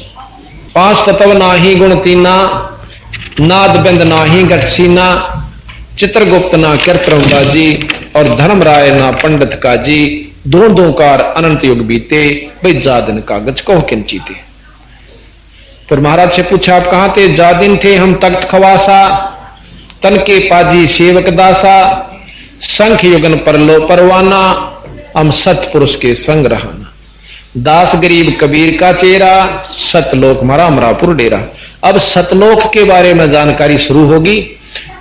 5 तत्व ना ही गुण तीना, नाद बिंद ना ही गठसीना, चित्रगुप्त ना कीर्तनबाजी, और धर्मराय ना पंडित काजी, दो कार अनंत युग बीते, भाई जादिन कागज कहो किंचीते। फिर महाराज से पूछा आप कहां थे? जादिन थे हम तख्त खवासा, तन के पाजी सेवक दासा, संख युगन परलो परवाना, हम सतपुरुष के संग रहाना, दास गरीब कबीर का चेहरा, सतलोक मरा मरापुर डेरा। अब सतलोक के बारे में जानकारी शुरू होगी,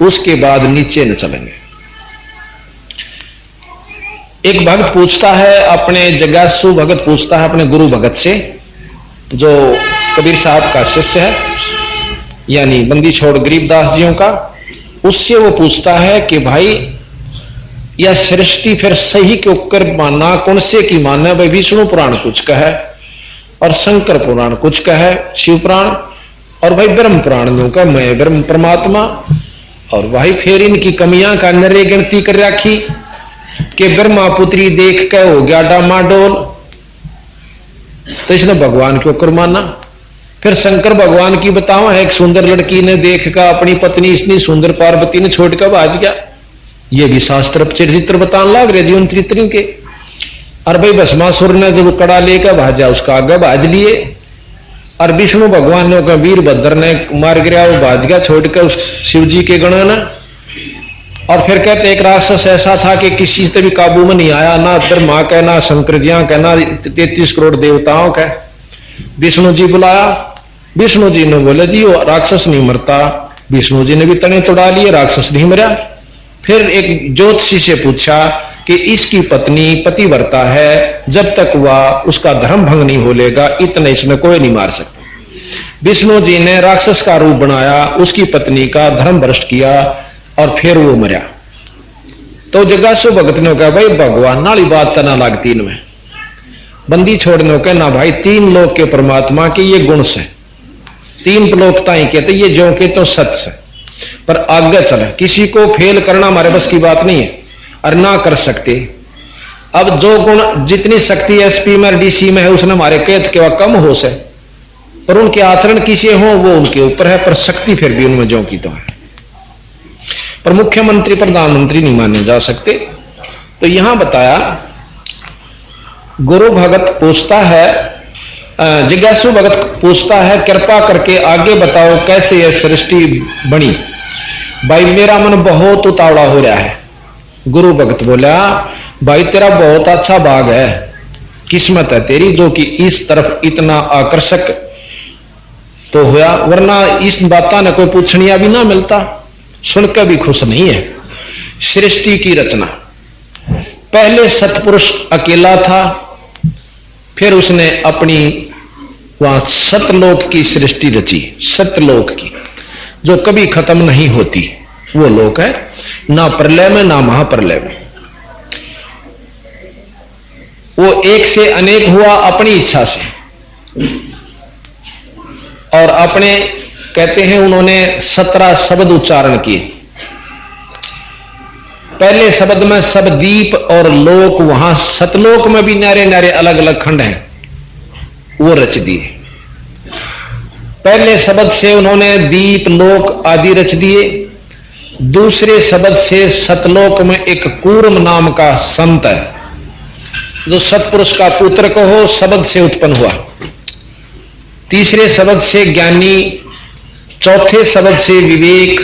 उसके बाद नीचे न चलेंगे। एक भक्त पूछता है अपने जगासु भगत पूछता है अपने गुरु भगत से, जो कबीर साहब का शिष्य है, यानी बंदी छोड़ गरीबदास जियों का, उससे वो पूछता है कि भाई यह सृष्टि फिर सही क्यों कर मानना, कौन से की मानना? भाई विष्णु पुराण कुछ का है और शंकर पुराण कुछ का है, शिव पुराण, और भाई ब्रह्म पुराण का मैं ब्रह्म परमात्मा। और भाई फिर इनकी कमियां का नरे गिनती कर रखी कि ब्रह्मा पुत्री देख के हो गया डामाडोल, तो इसने भगवान क्यों कर माना? फिर शंकर भगवान की बताओ है, एक सुंदर लड़की ने देख कर अपनी पत्नी इतनी सुंदर पार्वती ने छोड़ कर भाज गया। ये भी शास्त्र चरित्र बताने लग रहे जीवन चरित्र के। और भाई भस्मासुर ने जब कड़ा लेकर भाजा उसका आगे भाज लिए, और विष्णु भगवान ने वीरभद्र ने मार गिरा, वो भाज गया छोड़ कर उस शिव जी के गण ने। और फिर कहते एक राक्षस ऐसा था कि किसी से भी काबू में नहीं आया, ना ब्रह्मा का ना शंकर जी का ना 33 करोड़ देवताओं का। विष्णु जी बुलाया, विष्णु जी ने बोले जी वो राक्षस नहीं मरता। विष्णु जी ने भी तने तोड़ा लिए, राक्षस नहीं मरा। फिर एक ज्योतिषी से पूछा कि इसकी पत्नी पतिव्रता है, जब तक वह उसका धर्म भंग नहीं हो लेगा इतने इसमें कोई नहीं मार सकता। विष्णु जी ने राक्षस का रूप बनाया, उसकी पत्नी का धर्म भ्रष्ट किया और फिर वो मरा। तो जगासु भगत ने कहा भाई भगवान नाली बात तना लगती इनमें। बंदी छोड़ने के ना भाई 3 लोक के परमात्मा के ये गुण से, 3 लोकता ही कहते ये जो के तो सच है, पर आगे चले किसी को फेल करना हमारे बस की बात नहीं है और ना कर सकते। अब जो गुण जितनी शक्ति एसपी में डीसी में है उसने हमारे कैद के वह कम हो से, पर उनके आचरण किसे हो वो उनके ऊपर है, पर शक्ति फिर भी उनमें जो की तो है। पर मुख्यमंत्री प्रधानमंत्री नहीं माने जा सकते। तो यहां बताया गुरु भगत पूछता है, जिज्ञासु भगत पूछता है कृपा करके आगे बताओ कैसे यह सृष्टि बनी। भाई मेरा मन बहुत उतावला हो रहा है। गुरु भक्त बोला, भाई तेरा बहुत अच्छा भाग है, किस्मत है तेरी जो कि इस तरफ इतना आकर्षक तो हुआ, वरना इस बाता ने कोई पूछनिया भी ना मिलता, सुनकर भी खुश नहीं है। सृष्टि की रचना, पहले सतपुरुष अकेला था, फिर उसने अपनी वहां सतलोक की सृष्टि रची, सतलोक की जो कभी खत्म नहीं होती। वो लोक है ना प्रलय में ना महाप्रलय में। वो एक से अनेक हुआ अपनी इच्छा से, और अपने कहते हैं उन्होंने 17 शब्द उच्चारण किए। पहले शब्द में सब दीप और लोक, वहां सतलोक में भी नारे नारे अलग अलग खंड हैं, वो रच दिए। पहले शब्द से उन्होंने दीप लोक आदि रच दिए। दूसरे शब्द से सतलोक में एक कूर्म नाम का संत है जो सतपुरुष का पुत्र कहो शब्द से उत्पन्न हुआ। तीसरे शब्द से ज्ञानी, चौथे शब्द से विवेक,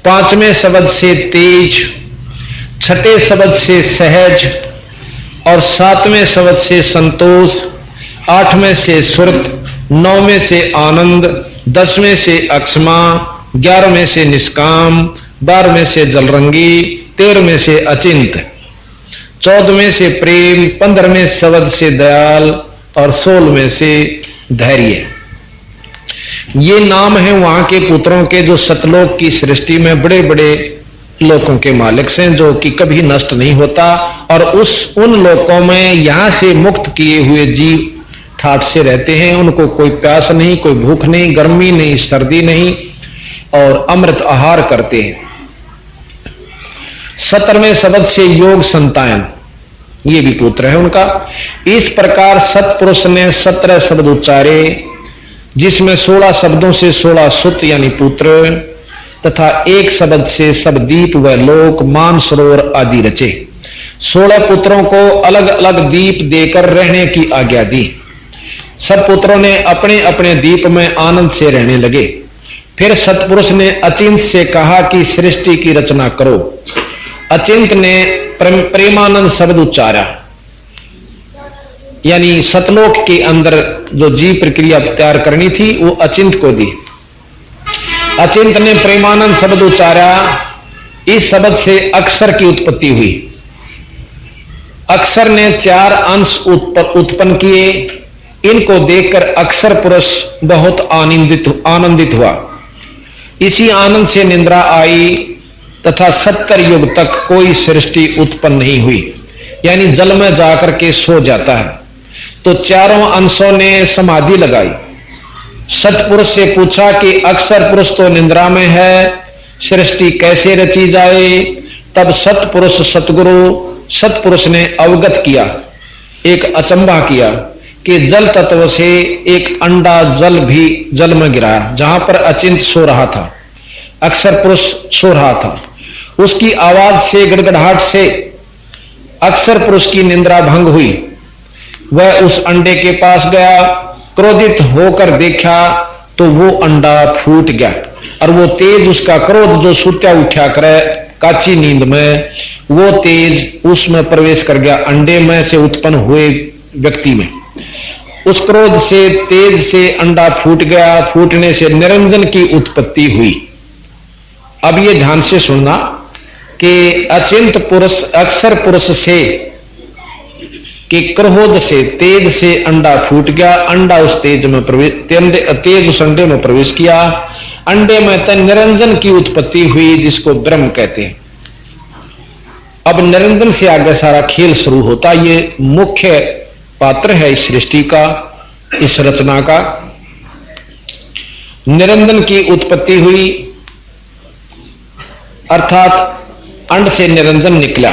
पांचवें शब्द से तेज, छठे शब्द से सहज और सातवें शब्द से संतोष, आठवें से सुरत, नौवें से आनंद, 10वें से अक्षमा, 11वें से निष्काम, 12वें से जलरंगी, 13वें से अचिंत, 14वें से प्रेम, 15वें शब्द से दयाल और 16वें से धैर्य। ये नाम है वहां के पुत्रों के जो सतलोक की सृष्टि में बड़े बड़े लोकों के मालिक से, जो कि कभी नष्ट नहीं होता। और उन लोकों में यहां से मुक्त किए हुए जीव ठाठ से रहते हैं, उनको कोई प्यास नहीं, कोई भूख नहीं, गर्मी नहीं, सर्दी नहीं, और अमृत आहार करते हैं। 17वें शब्द से योग संतायन, ये भी पुत्र है उनका। इस प्रकार सतपुरुष ने 17 शब्द उच्चारे, जिसमें 16 शब्दों से 16 सुत यानी पुत्र तथा एक शब्द से सब दीप व लोक, मान सरोवर आदि रचे। 16 पुत्रों को अलग अलग दीप देकर रहने की आज्ञा दी। सब पुत्रों ने अपने अपने दीप में आनंद से रहने लगे। फिर सतपुरुष ने अचिंत से कहा कि सृष्टि की रचना करो। अचिंत ने प्रेमानंद शब्द उच्चारा, यानी सतलोक के अंदर जो जीव प्रक्रिया तैयार करनी थी वो अचिंत को दी। अचिंत ने प्रेमानंद शब्द उच्चारा। इस शब्द से अक्षर की उत्पत्ति हुई। अक्षर ने 4 अंश उत्पन्न किए। इनको देखकर अक्षर पुरुष बहुत आनंदित हुआ। इसी आनंद से निद्रा आई तथा 70 युग तक कोई सृष्टि उत्पन्न नहीं हुई, यानी जल में जाकर के सो जाता है। तो चारों अंशों ने समाधि लगाई। सतपुरुष से पूछा कि अक्षर पुरुष तो निद्रा में है, सृष्टि कैसे रची जाए? तब सतपुरुष सतपुरुष ने अवगत किया, एक अचंभा किया कि जल तत्व से एक अंडा जल भी जल में गिरा, जहां पर अचिंत सो रहा था, अक्षर पुरुष सो रहा था। उसकी आवाज से, गड़गड़ाहट से अक्षर पुरुष की निद्रा भंग हुई। वह उस अंडे के पास गया, क्रोधित होकर देखा तो वो अंडा फूट गया, और वो तेज, उसका क्रोध जो सुत्या उठा करे काची नींद में, वो तेज उसमें प्रवेश कर गया, अंडे में से उत्पन्न हुए व्यक्ति में। उस क्रोध से, तेज से अंडा फूट गया। फूटने से निरंजन की उत्पत्ति हुई। अब ये ध्यान से सुनना कि अचिंत पुरुष, अक्षर पुरुष से कि क्रोध से, तेज से अंडा फूट गया। अंडा उस तेज में प्रवेश, तेज उस अंडे में प्रवेश किया। अंडे में तन निरंजन की उत्पत्ति हुई, जिसको ब्रह्म कहते हैं। अब निरंजन से आगे सारा खेल शुरू होता। ये मुख्य पात्र है इस सृष्टि का, इस रचना का। निरंजन की उत्पत्ति हुई, अर्थात अंड से निरंजन निकला।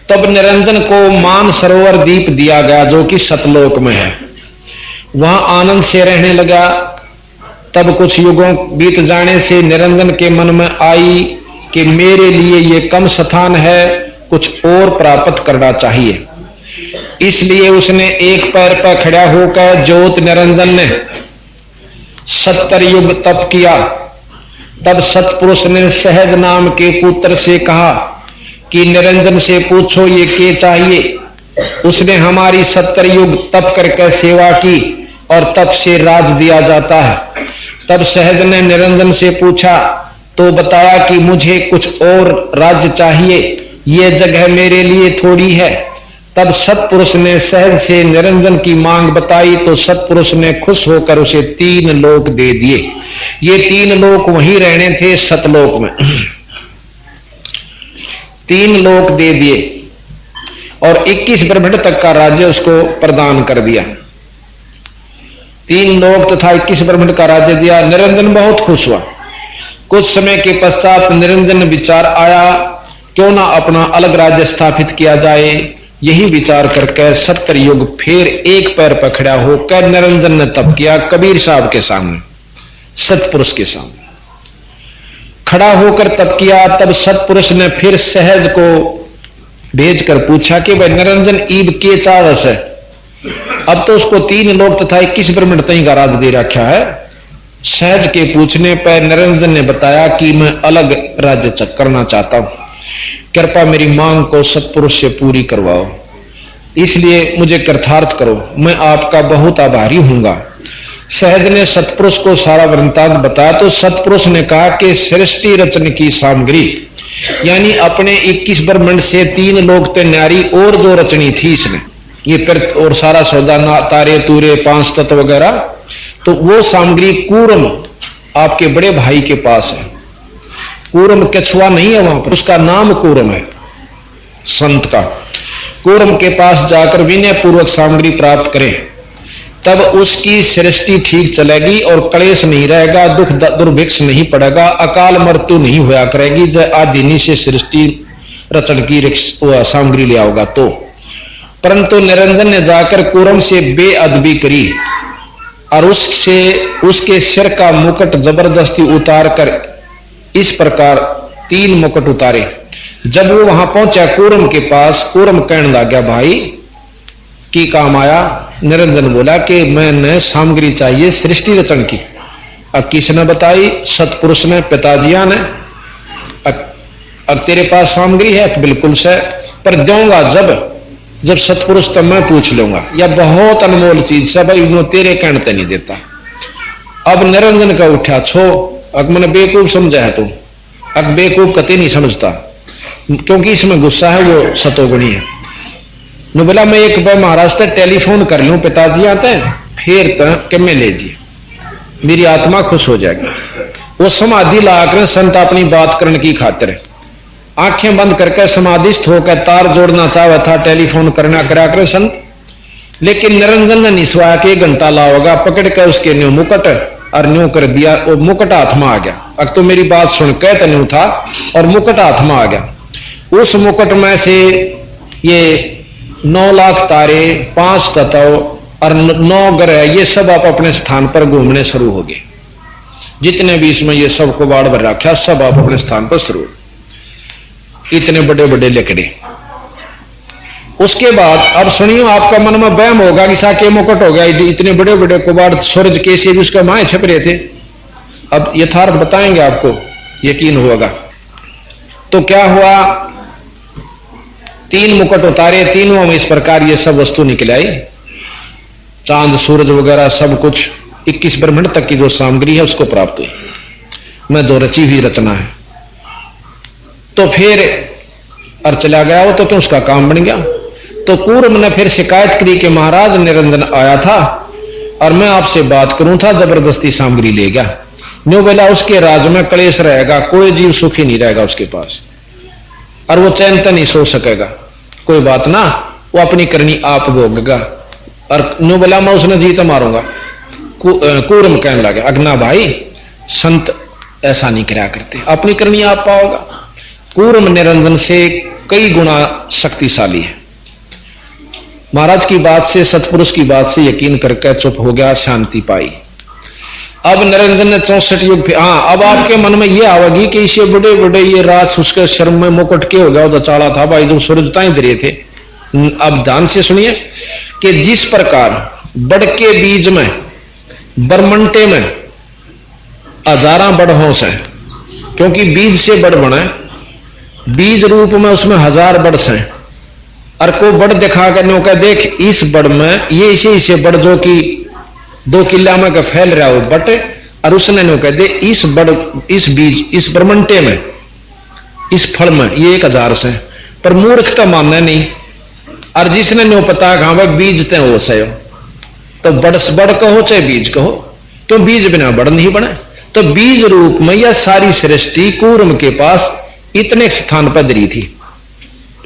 तब निरंजन को मान सरोवर दीप दिया गया, जो कि सतलोक में है। वहां आनंद से रहने लगा। तब कुछ युगों बीत जाने से निरंजन के मन में आई कि मेरे लिए ये कम स्थान है, कुछ और प्राप्त करना चाहिए। इसलिए उसने एक पैर पर खड़ा होकर ज्योत निरंजन ने 70 युग तप किया। तब सतपुरुष ने सहज नाम के पुत्र से कहा कि निरंजन से पूछो ये क्या चाहिए। उसने हमारी 70 युग तप करके सेवा की और तप से राज दिया जाता है। तब सहज ने निरंजन से पूछा तो बताया कि मुझे कुछ और राज्य चाहिए, ये जगह मेरे लिए थोड़ी है। तब सतपुरुष ने सहज से निरंजन की मांग बताई तो सतपुरुष ने खुश होकर उसे 3 लोक दे दिए। ये 3 लोक वहीं रहने थे सतलोक में। 3 लोक दे दिए और 21 ब्रह्मंड तक का राज्य उसको प्रदान कर दिया। 3 लोक तथा 21 ब्रह्मंड का राज्य दिया। निरंजन बहुत खुश हुआ। कुछ समय के पश्चात निरंजन विचार आया क्यों ना अपना अलग राज्य स्थापित किया जाए। यही विचार करके 70 युग फिर एक पैर पर खड़ा होकर निरंजन ने तप किया कबीर साहब के सामने, सतपुरुष के सामने खड़ा होकर तप किया। तब सतपुरुष ने फिर सहज को भेजकर पूछा कि भाई निरंजन ईब के चावस है। अब तो उसको 3 लोक तथा 21 ब्रह्मंड तई का राज दे रखा है। सहज के पूछने पर निरंजन ने बताया कि मैं अलग राज्य करना चाहता हूं, कृपा मेरी मांग को सतपुरुष से पूरी करवाओ, इसलिए मुझे कृतार्थ करो, मैं आपका बहुत आभारी हूंगा। सहज ने सतपुरुष को सारा वृत्तांत बताया तो सतपुरुष ने कहा कि सृष्टि रचन की सामग्री यानी अपने 21 ब्रह्मंड से 3 लोक ते न्यारी और जो रचनी थी इसने, ये प्रत और सारा सौदा तारे तूरे 5 तत्व वगैरह, तो वो सामग्री कूरम आपके बड़े भाई के पास है। कूरम कछुआ नहीं है वहां पर, उसका नाम कूरम है संत का। कूरम के पास जाकर विनय पूर्वक सामग्री प्राप्त करें, तब उसकी सृष्टि ठीक चलेगी और क्लेश नहीं रहेगा, दुख दुर्भिक्ष नहीं पड़ेगा, अकाल मृत्यु नहीं होया करेगी। जय आदिनी से सृष्टि रचन की सामग्री ले आओगा तो। परंतु निरंजन ने जाकर कूरम से बेअदबी करी और उसके सिर का मुकुट जबरदस्ती उतार कर इस प्रकार 3 मुकुट उतारे। जब वो वहां पहुंचा कूरम के पास, कूरम कहने लगा भाई की काम आया। निरंजन बोला कि मैंने सामग्री चाहिए सृष्टि रचन की। अब किसने बताई? सतपुरुष ने, पिताजिया ने। अब तेरे पास सामग्री है? बिल्कुल से, पर दूंगा जब सतपुरुष तो मैं पूछ लूंगा, या बहुत अनमोल चीज से भाई वो तेरे कहने ते नहीं देता। अब निरंजन का उठा छो, अब मैंने बेवकूफ समझा है तू। अब बेवकूफ कते नहीं समझता, क्योंकि इसमें गुस्सा है, वो सतोगुणी है। नु बोला मैं एक बार महाराज तक टेलीफोन कर लूं पिताजी आते हैं, फिर तक मैं ले जी, मेरी आत्मा खुश हो जाएगी। वो समाधि लाकर संत अपनी बात करने की खातिर आंखें बंद करके समाधिस्थ होकर तार जोड़ना चाहा था, टेलीफोन करना करा कर संत। लेकिन निरंजन ने निस्वाया कि 1 घंटा लाओगा, पकड़ कर उसके न्यू मुकुट और न्यू कर दिया, और मुकुट हाथ में आ गया। अब तो मेरी बात सुन के तन्यू था और मुकुट हाथ में आ गया। उस मुकुट में से ये 9 लाख तारे, 5 तत्व और 9 ग्रह, ये सब आप अपने स्थान पर घूमने शुरू हो गए। जितने भी इसमें ये सब को बाढ़ भर रखा, सब आप अपने स्थान पर शुरू। इतने बड़े बड़े लकड़े। उसके बाद अब सुनियो, आपका मन में वहम होगा कि साके मुकुट हो गया, इतने बड़े बड़े कुबाड़ सूरज कैसे भी उसका माए छप रहे थे। अब यथार्थ बताएंगे आपको, यकीन होगा। तो क्या हुआ, 3 मुकुट उतारे, तीनों में इस प्रकार ये सब वस्तु निकल आई, चांद सूरज वगैरह सब कुछ। 21 ब्रह्मंड तक की जो सामग्री है उसको प्राप्त हुई। मैं दो रची हुई रचना है। तो फिर और चला गया वो, तो क्यों उसका काम बन गया। तो कूर्म ने फिर शिकायत करी कि महाराज निरंजन आया था और मैं आपसे बात करूं था, जबरदस्ती सामग्री ले गया। न्यू बोला उसके राज में क्लेश रहेगा, कोई जीव सुखी नहीं रहेगा उसके पास, और वो चैन तो नहीं सो सकेगा। कोई बात ना, वो अपनी करनी आप भोगेगा। और न्यू बोला मैं उसने जीत मारूंगा। कूर्म कहने लगा अगना भाई, संत ऐसा नहीं करा करते, अपनी करनी आप पाओगा। कूर्म निरंजन से कई गुना शक्तिशाली है। महाराज की बात से, सतपुरुष की बात से यकीन करके चुप हो गया, शांति पाई। अब निरंजन ने 64 युग, हाँ अब आपके मन में ये आवेगी कि इसे बड़े बड़े ये राज उसके शर्म में मुकुट के हो गया, वो चाला था भाई जो सूरज ताई दे थे। अब ध्यान से सुनिए कि जिस प्रकार बड़के बीज में, बरमंटे में हजारा बड़होंस है, क्योंकि बीज से बड़ बना, बीज रूप में उसमें 1000 बड़स हैं, और को बड़ दिखा कर नो कह देख इस बड़ में ये इसे बड़ जो कि 2 किला में का फैल रहा हो बट, और उसने नो कह दे इस बड़, इस बीज, इस ब्रह्मंडे में, इस फल में ये 1000 से, पर मूर्ख तो मानना नहीं। और जिसने नो पता कहा भाई बीज ते हो सयो, तो बड़स बड़ कहो चाहे बीज कहो, तो बीज बिना बड़ नहीं बना। तो बीज रूप में यह सारी सृष्टि कूर्म के पास इतने स्थान पर धरी थी,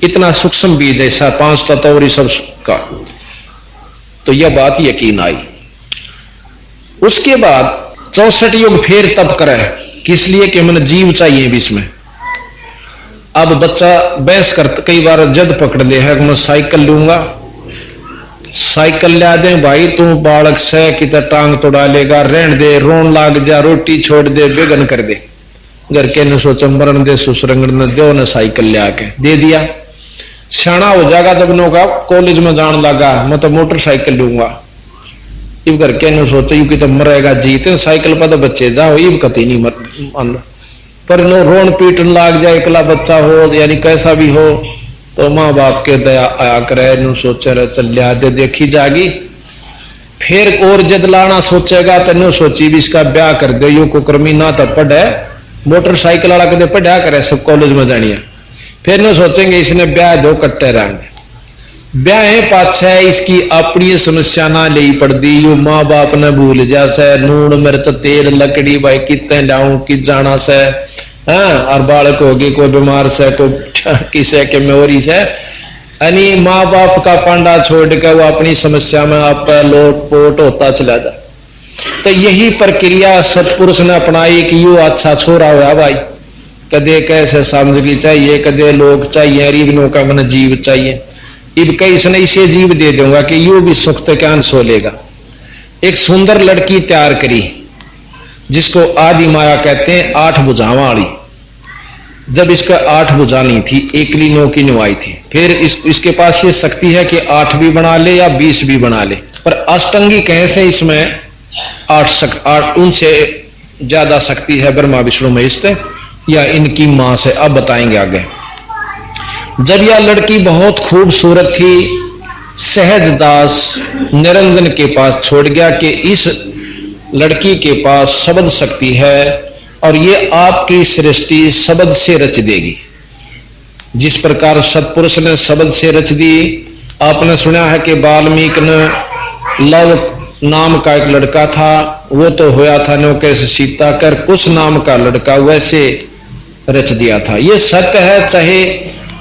इतना सूक्ष्म बीज ऐसा 5 तत्व और सब का। तो यह बात यकीन आई। उसके बाद 64 युग फिर तब करे, किस लिए कि मैंने जीव चाहिए भी इसमें। अब बच्चा बहस कर, कई बार जद पकड़ ले है कि मैं साइकिल लूंगा, साइकिल ला दे भाई तू बालक से कि टांग तो डालेगा, रहन दे, रोन लाग जा, रोटी छोड़ दे, बेगन कर दे। घर के ने सोचा मरण दे सुसरंगड़ ने दो ने साइकिल ले आके दे दिया। सियाना हो जाएगा तब नो का कॉलेज में जान लगा मैं तो मोटरसाइकिल लूंगा। इब घर के ने सोचा यू कि तो मरेगा जीते साइकिल पर तो बच्चे जाओ, इब कती नहीं मर पर नो रोन पीटन लाग जाए, एकला बच्चा हो यानी कैसा भी हो, तो माँ बाप के दया आया करे, नु सोचे रहे चल लिया दे देखी जागी। फिर और जद लाना सोचेगा तो नो सोची भी इसका ब्याह कर दे, यू कुकर्मी ना तो पढ़े, मोटरसाइकिल वाला कदे पढ़ा करे सब कॉलेज में जानिए। फिर न सोचेंगे इसने ब्याह दो कट्टे रहेंगे, ब्याह पाछे इसकी अपनी समस्या ना ले पड़ दी, यू माँ बाप ने भूल जा से, नून मिर्च तेल लकड़ी भाई कितने लाऊं कि जाना से, हाँ और बालक होगी कोई बीमार से, कोई किसे के मेरी से, यानी माँ बाप का पांडा छोड़ के वो अपनी समस्या में आप लोट पोट होता चला जाए। तो यही प्रक्रिया सतपुरुष ने अपनाई कि यू अच्छा छोरा हुआ भाई, कदे कैसे सामग्री चाहिए, कदे लोग चाहिए, रिबनों का मन जीव चाहिए, इब कई इसने इसे जीव दे दूंगा कि यू भी सुख तो क्या सो लेगा। एक सुंदर लड़की तैयार करी जिसको आदि माया कहते हैं, 8 भुजावां वाली। जब इसका 8 भुजा नहीं थी, एकली नो की नो आई थी। फिर इसके पास ये शक्ति है कि 8 भी बना ले या 20 भी बना ले, पर अष्टंगी कैसे इसमें 8 उनसे ज्यादा शक्ति है ब्रह्मा विष्णु महेश या इनकी मां से, अब बताएंगे आगे। जब यह लड़की बहुत खूबसूरत थी, सहजदास निरंजन के पास छोड़ गया कि इस लड़की के पास शब्द शक्ति है और ये आपकी सृष्टि शब्द से रच देगी। जिस प्रकार सतपुरुष ने शब्द से रच दी, आपने सुना है कि वाल्मीकि ने लव नाम का एक लड़का था, वो तो होया था नो कैसे सीता कर, कुश नाम का लड़का वैसे रच दिया था। ये सत्य है, चाहे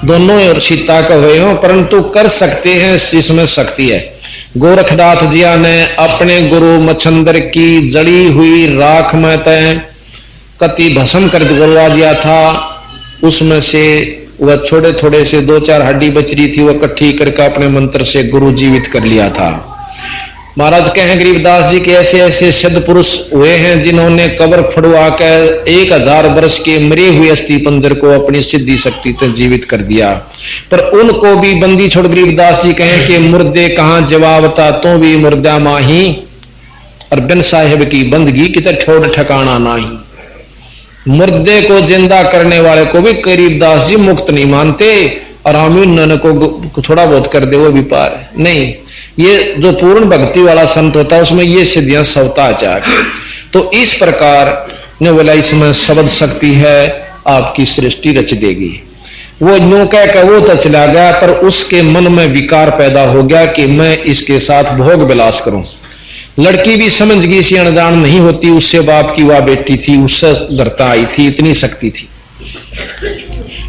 दोनों सीता का हुए हो, परंतु कर सकते हैं, इसमें शक्ति है। गोरखनाथ जी ने अपने गुरु मच्छंदर की जड़ी हुई राख में तय कति भस्म कर गुरवा दिया था, उसमें से वह थोड़े थोड़े से 2-4 हड्डी बच रही थी, वह इकट्ठी करके अपने मंत्र से गुरु जीवित कर लिया था। महाराज कहें गरीबदास जी के ऐसे ऐसे सिद्ध पुरुष हुए हैं जिन्होंने कब्र फड़वा कर 1000 वर्ष के मरे हुए अस्थि पंजर को अपनी सिद्धि शक्ति से जीवित कर दिया, पर उनको भी बंदी छोड़ गरीबदास जी कहें कि मुर्दे कहां जवाबता तो भी मुर्दा माही, और बिन साहिब की बंदगी कितने ठोड़ ठिकाना नाही। मुर्दे को जिंदा करने वाले को भी गरीबदास जी मुक्त नहीं मानते, और हम उन्होंने को थोड़ा बहुत कर दे वो भी पार नहीं। ये जो पूर्ण भक्ति वाला संत होता है उसमें ये सिद्धियां सवता जाके। तो इस प्रकार ने बोला इसमें शब्द शक्ति है, आपकी सृष्टि रच देगी। वो यूं कह कर वो तो चला गया, पर उसके मन में विकार पैदा हो गया कि मैं इसके साथ भोग विलास करूं। लड़की भी समझ गई, सी अनजान नहीं होती, उससे बाप की वह बेटी थी, उससे डरता आई थी, इतनी शक्ति थी।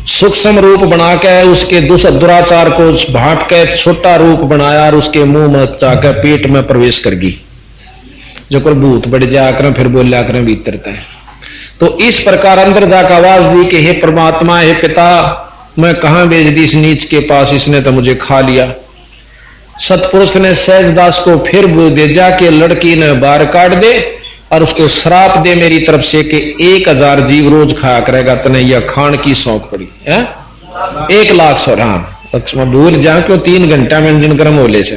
सूक्ष्म रूप बना के उसके दुराचार को भाट के छोटा रूप बनाया और उसके मुंह में जाकर पेट में प्रवेश कर गई, जो पर भूत बढ़ जाया करें फिर बोलिया करें भीतर तय। तो इस प्रकार अंदर जाकर आवाज दी कि हे परमात्मा, हे पिता, मैं कहां भेज दी इस नीच के पास, इसने तो मुझे खा लिया। सतपुरुष ने सहजदास को फिर भेजा कि लड़की ने बाहर काट दे और उसको श्राप दे मेरी तरफ से कि 1000 जीव रोज खाया करेगा, तने यह खान की शौक पड़ी है 1,00,000 सौ। हाँ भूल जा क्यों 3 घंटा में इंजन गर्म होले से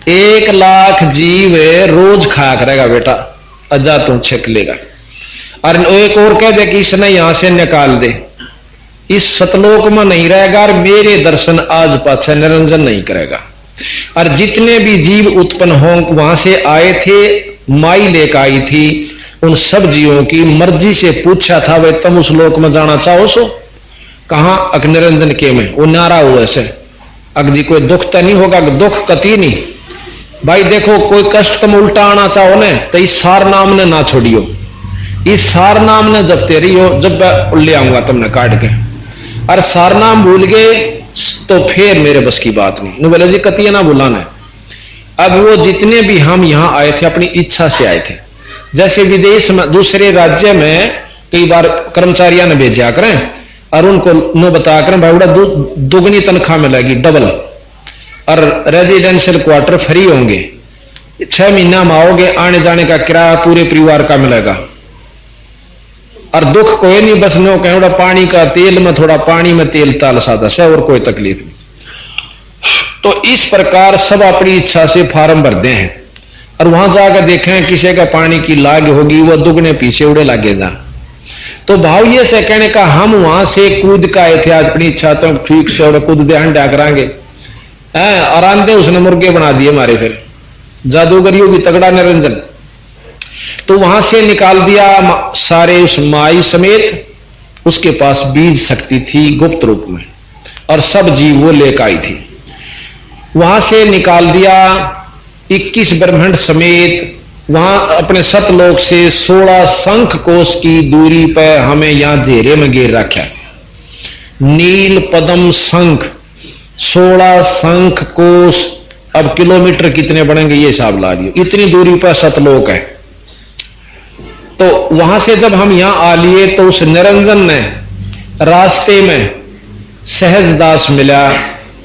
1,00,000 जीव रोज खाया करेगा बेटा, अजा तू छिक लेगा। और एक और कह दे कि इसने यहां से निकाल दे, इस सतलोक में नहीं रहेगा और मेरे दर्शन आज पाछा निरंजन नहीं करेगा। और जितने भी जीव उत्पन्न हो वहां से आए थे, माई लेकर आई थी, उन सब जीवों की मर्जी से पूछा था वे तुम उस लोक में जाना चाहो सो? कहां? अग निरंजन के में। वो नारा हुआ ऐसे, अग जी कोई दुख तो नहीं होगा? दुख कती नहीं भाई। देखो कोई कष्ट तुम उल्टा आना चाहो ना तो इस सार नाम ने ना छोड़ियो, इस सार नाम ने जपते रहियो, जब ले आऊंगा तुमने काट के। और सार नाम भूल गए तो फिर मेरे बस की बात नहीं। बोले जी कतिया ना बुलाना। अब वो जितने भी हम यहां आए थे अपनी इच्छा से आए थे। जैसे विदेश में दूसरे राज्य में कई बार कर्मचारियों ने भेजा करें और उनको न बता कर भाई बड़ा दुगनी तनख्वाह मिलेगी, डबल, और रेजिडेंशियल क्वार्टर फ्री होंगे, 6 महीना में आओगे, आने जाने का किराया पूरे परिवार का मिलेगा। और दुख कोई नहीं, बस नो कहीं पानी का तेल में थोड़ा पानी में तेल ताल सादा से, और कोई तकलीफ नहीं। तो इस प्रकार सब अपनी इच्छा से फार्म भरते हैं और वहां जाकर देखें किसी का पानी की लाग होगी, वो दुगने पीछे उड़े लागेगा। तो भाव ये से कहने का हम वहां से कूद का आए थे, आज अपनी इच्छा तो ठीक से और कूद दे हंडा करांगे, और आंधे उसने मुर्गे बना दिए हमारे, फिर जादूगरियों की तगड़ा निरंजन। तो वहां से निकाल दिया सारे उस माई समेत, उसके पास बीज शक्ति थी गुप्त रूप में, और सब जीव वो लेकर आई थी। वहां से निकाल दिया 21 ब्रह्मांड समेत, वहां अपने सतलोक से 16 शंख कोश की दूरी पर हमें यहां घेरे में घेर रखा। नील पद्म शंख 16 शंख कोश, अब किलोमीटर कितने बनेंगे ये हिसाब ला लियो, इतनी दूरी पर सतलोक है। तो वहां से जब हम यहां आ लिए तो उस निरंजन ने रास्ते में सहजदास मिला,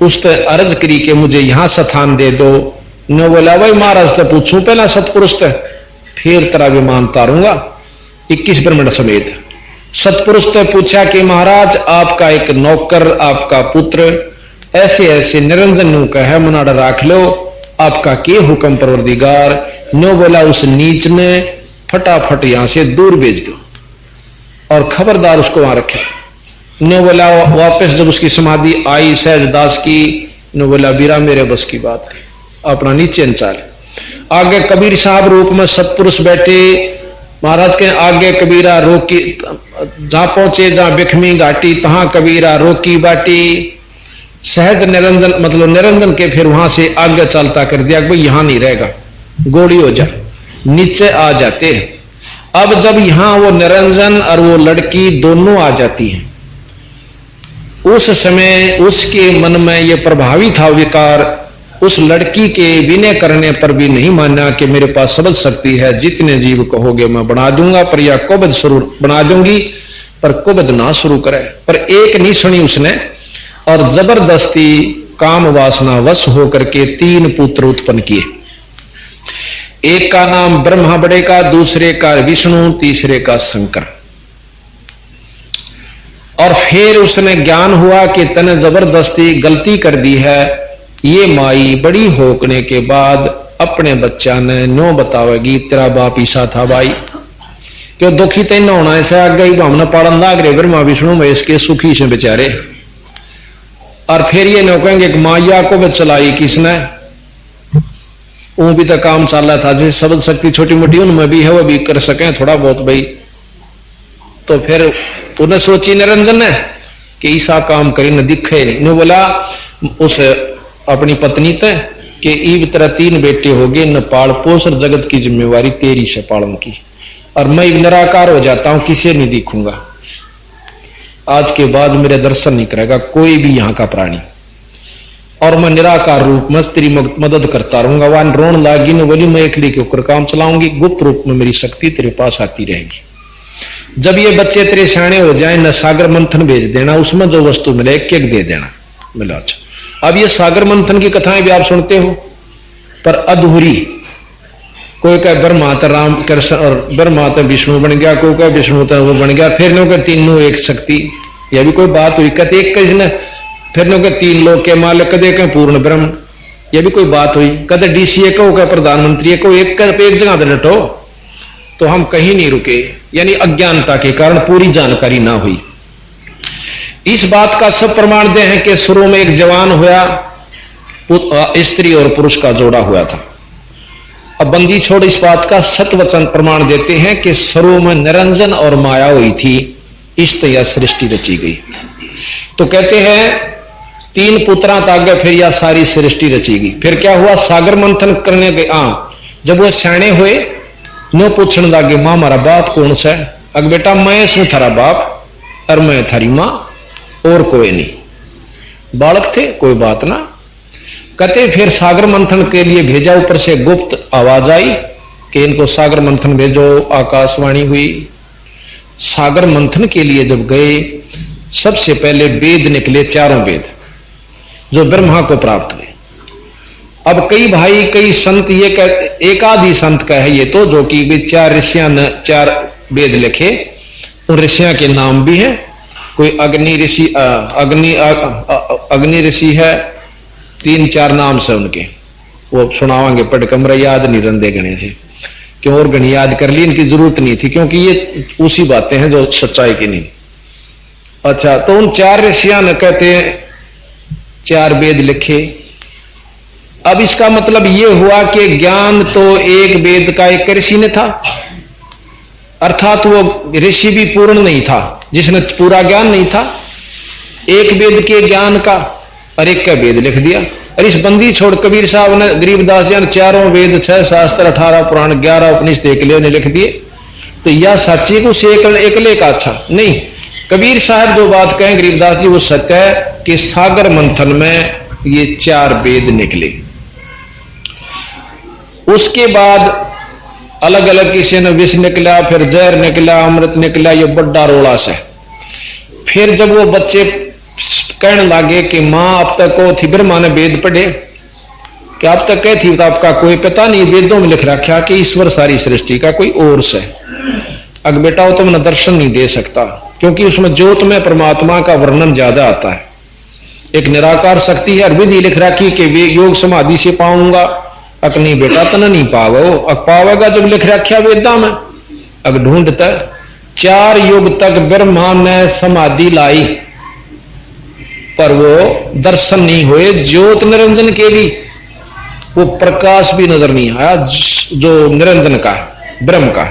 उसने अर्ज करी कि मुझे यहां स्थान दे दो। न बोला भाई महाराज तो पूछूं पहला सतपुरुष से, फिर तेरा विमान तारूंगा 21 ब्रह्मांड समेत। सतपुरुष ने पूछा कि महाराज आपका एक नौकर, आपका पुत्र ऐसे ऐसे निरंजन नु कहे मुनाड़ा राख लो, आपका के हुक्म परवरदिगार। नो बोला उस नीच ने फटाफट यहां से दूर भेज दो और खबरदार उसको वहां रखे। नो बोला वापस जब उसकी समाधि आई सहजदास की, नो बोला बीरा मेरे बस की बात है, अपना नीचे चाल। आगे कबीर साहब रूप में सतपुरुष बैठे, महाराज के आगे कबीरा रोकी, जहां पहुंचे जहां बिखमी घाटी तहां कबीरा रोकी बाटी। सहज निरंजन मतलब निरंजन के फिर वहां से आगे चलता कर दिया, भाई यहां नहीं रहेगा, गोड़ी हो जा, नीचे आ जाते। अब जब यहां वो निरंजन और वो लड़की दोनों आ जाती हैं, उस समय उसके मन में ये प्रभावी था विकार, उस लड़की के विनय करने पर भी नहीं माना कि मेरे पास सबल शक्ति है, जितने जीव कहोगे मैं बना दूंगा, पर यह कुबज शुरू बना दूंगी, पर कुबज ना शुरू करे। पर एक नहीं सुनी उसने, और जबरदस्ती काम वासना वश होकर के 3 पुत्र उत्पन्न किए। एक का नाम ब्रह्मा बड़े का, दूसरे का विष्णु, तीसरे का शंकर। और फिर उसने ज्ञान हुआ कि तने जबरदस्ती गलती कर दी है। ये माई बड़ी होकने के बाद अपने बच्चा ने नो बतावेगी तेरा बाप ईसा था भाई, क्यों दुखी तेना होना ऐसा आ गई हमने पालन लाग रहे ब्रह्मा विष्णु महेश के सुखी से बेचारे। और फिर ये नो कहेंगे कि माया को भी चलाई किसने, वो भी तो काम चल रहा था, जैसे सबल शक्ति छोटी मोटी उनमें भी है, वो भी कर सके थोड़ा बहुत भाई। तो फिर उन्हें सोची निरंजन ने कि ईसा काम करी न दिखे नहीं। बोला उस अपनी पत्नी तय कि ईब तरह 3 बेटे हो गए, न पाल पोष और जगत की जिम्मेवारी तेरी से पालन की, और मैं निराकार हो जाता हूं, किसे नहीं दिखूंगा, आज के बाद मेरे दर्शन नहीं करेगा कोई भी यहां का प्राणी, और मैं निराकार रूप में तेरी मदद करता रहूंगा। वहां रोन लागी न बोली मैं एकली के ऊपर काम चलाऊंगी, गुप्त रूप में मेरी शक्ति तेरे पास आती रहेगी। जब ये बच्चे तेरे सियाने हो जाए न सागर मंथन भेज देना, उसमें जो वस्तु मिले एक एक दे देना। मिला अच्छा। अब ये सागर मंथन की कथाएं भी आप सुनते हो, पर अधूरी। कोई कहे ब्रह्मा तो राम कृष्ण और ब्रह्मा तो विष्णु बन गया, कोई कहे विष्णु तो वो बन गया, फिर नो के तीनों एक शक्ति, यह भी कोई बात हुई। कहते एक किसने फिर नो के 3 लोग के मालिक, कदे के पूर्ण ब्रह्म, यह भी कोई बात हुई। कहते डीसीए को प्रधानमंत्री को एक जगह डटो, तो हम कहीं नहीं रुके। यानी अज्ञानता के कारण पूरी जानकारी ना हुई। इस बात का सब प्रमाण दे हैं कि शुरू में एक जवान हुआ, स्त्री और पुरुष का जोड़ा हुआ था। अब बंदी छोड़ इस बात का सतवचन प्रमाण देते हैं कि शुरू में निरंजन और माया हुई थी, इस तरह सृष्टि रची गई। तो कहते हैं 3 पुत्रां आगे फिर यह सारी सृष्टि रची गई। फिर क्या हुआ, सागर मंथन करने गए। जब वो सियाणे हुए नो पूछने लगे, मां हमारा बाप कौन सा है? अग बेटा मैं सू थारा बाप और मैं थारी मां, और कोई नहीं। बालक थे, कोई बात ना। कहते फिर सागर मंथन के लिए भेजा, ऊपर से गुप्त आवाज आई कि इनको सागर मंथन भेजो। आकाशवाणी हुई। सागर मंथन के लिए जब गए, सबसे पहले वेद निकले, 4 वेद जो ब्रह्मा को प्राप्त हुए। अब कई भाई, कई संत ये एक आदि संत का है ये तो, जो कि वे 4 ऋषियां ने 4 वेद लिखे। उन ऋषियों के नाम भी हैं। कोई अग्नि ऋषि, अग्नि ऋषि है, 3-4 नाम से उनके, वो सुनावांगे पढ़ कमरा याद नहीं रंदे गणे थे, क्यों और गणी याद कर ली, इनकी जरूरत नहीं थी, क्योंकि ये उसी बातें हैं जो सच्चाई की नहीं। अच्छा, तो उन 4 ऋषियों ने कहते हैं 4 वेद लिखे। अब इसका मतलब यह हुआ कि ज्ञान तो एक वेद का एक ऋषि ने था, अर्थात वो ऋषि भी पूर्ण नहीं था, जिसने पूरा ज्ञान नहीं था। एक वेद के ज्ञान का और एक का वेद लिख दिया। और इस बंदी छोड़ कबीर साहब ने, गरीबदास जी ने 4 वेद, 6 शास्त्र, 18 पुराण, 11 उपनिषद एक लिए लिख दिए। तो यह सच्ची को से एकले का अच्छा नहीं। कबीर साहब जो बात कहें गरीबदास जी, वो सत्य है कि सागर मंथन में ये 4 वेद निकले। उसके बाद अलग अलग किसी ने विष निकला, फिर जहर निकला, अमृत निकला, ये बड़ा रोला से। फिर जब वो बच्चे कहने लगे कि मां अब तक वो थी, ब्रह्मा ने वेद पढ़े कि अब तक कह थी तो आपका कोई पता नहीं, वेदों में लिख रखा कि ईश्वर सारी सृष्टि का कोई और से। अगर बेटा वो तुमने दर्शन नहीं दे सकता, क्योंकि उसमें ज्योत में परमात्मा का वर्णन ज्यादा आता है। एक निराकार शक्ति है, और विधि लिख रखी कि वे योग समाधि से पाऊंगा। अक नहीं बेटा तना नहीं पावो, अक पावेगा जब लिख रखा वेदा में। अग ढूंढता 4 युग तक ब्रह्मा ने समाधि लाई, पर वो दर्शन नहीं हुए। ज्योत निरंजन के भी वो प्रकाश भी नजर नहीं आया जो निरंजन का है, ब्रह्म का।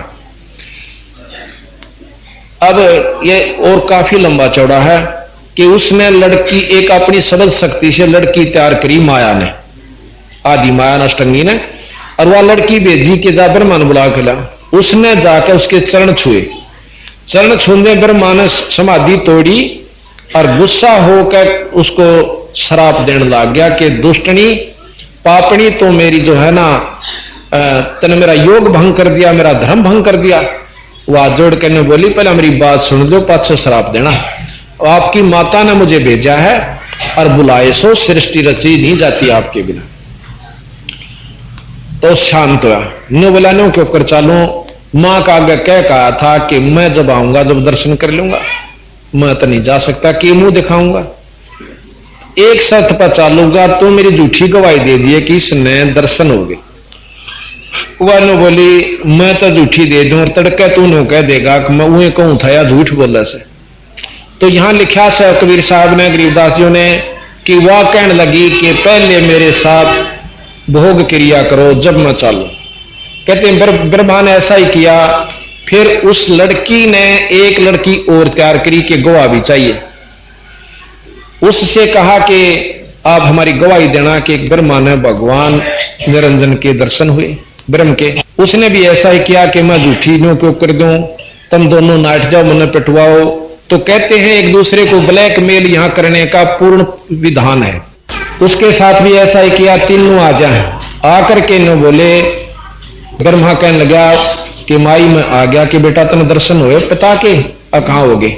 अब ये और काफी लंबा चौड़ा है कि उसने लड़की, एक अपनी सबल शक्ति से लड़की तैयार करी माया ने, आदि माया अष्टंगी ने, और वह लड़की भेजी के जा ब्रह्मा ने बुला के ला। उसने जाकर उसके चरण छुए। चरण छूने ब्रह्मा ने समाधि तोड़ी और गुस्सा होकर उसको श्राप देने लग गया कि दुष्टनी पापनी, तो मेरी जो है ना, तने मेरा योग भंग कर दिया, मेरा धर्म भंग कर दिया। वह जोड़ के ने बोली, पहले मेरी बात सुन लो, पाछे श्राप देना। आपकी माता ने मुझे भेजा है और बुलाए सो, सृष्टि रची नहीं जाती आपके बिना। तो शांत हुआ, नो बोला नो क्यों कर चालू। मां का आगे कह कहा था कि मैं जब आऊंगा, जब दर्शन कर लूंगा, मैं तो नहीं जा सकता, कि मुंह दिखाऊंगा। एक शर्त पर चालूंगा, तो मेरी झूठी गवाही दे दी कि इसने दर्शन हो गए। वह नो बोली, मैं तो झूठी दे दूं और तड़के तू नो कह देगा कि मैं वही कहूं था या झूठ बोला से। तो यहां लिखा से कबीर साहब ने, गरीबदास जी ने, कि वह कहने लगी कि पहले मेरे साथ भोग क्रिया करो जब मैं चालू। कहते हैं ब्रह्मा ने ऐसा ही किया। फिर उस लड़की ने एक लड़की और तैयार करी कि गवाह भी चाहिए। उससे कहा कि आप हमारी गवाही देना कि ब्रह्मा ने भगवान निरंजन के दर्शन हुए, ब्रह्म के। उसने भी ऐसा ही किया कि मैं झूठी नो क्यों कर दूं, तुम दोनों नाट जाओ, मन पिटवाओ। तो कहते हैं एक दूसरे को ब्लैकमेल यहां करने का पूर्ण विधान है। उसके साथ भी ऐसा ही किया, तीनों आ जाए। आकर के नो बोले, ब्रह्मा कहने लगा कि माई में आ गया कि बेटा तुम दर्शन हुए, पता के कहां हो गए।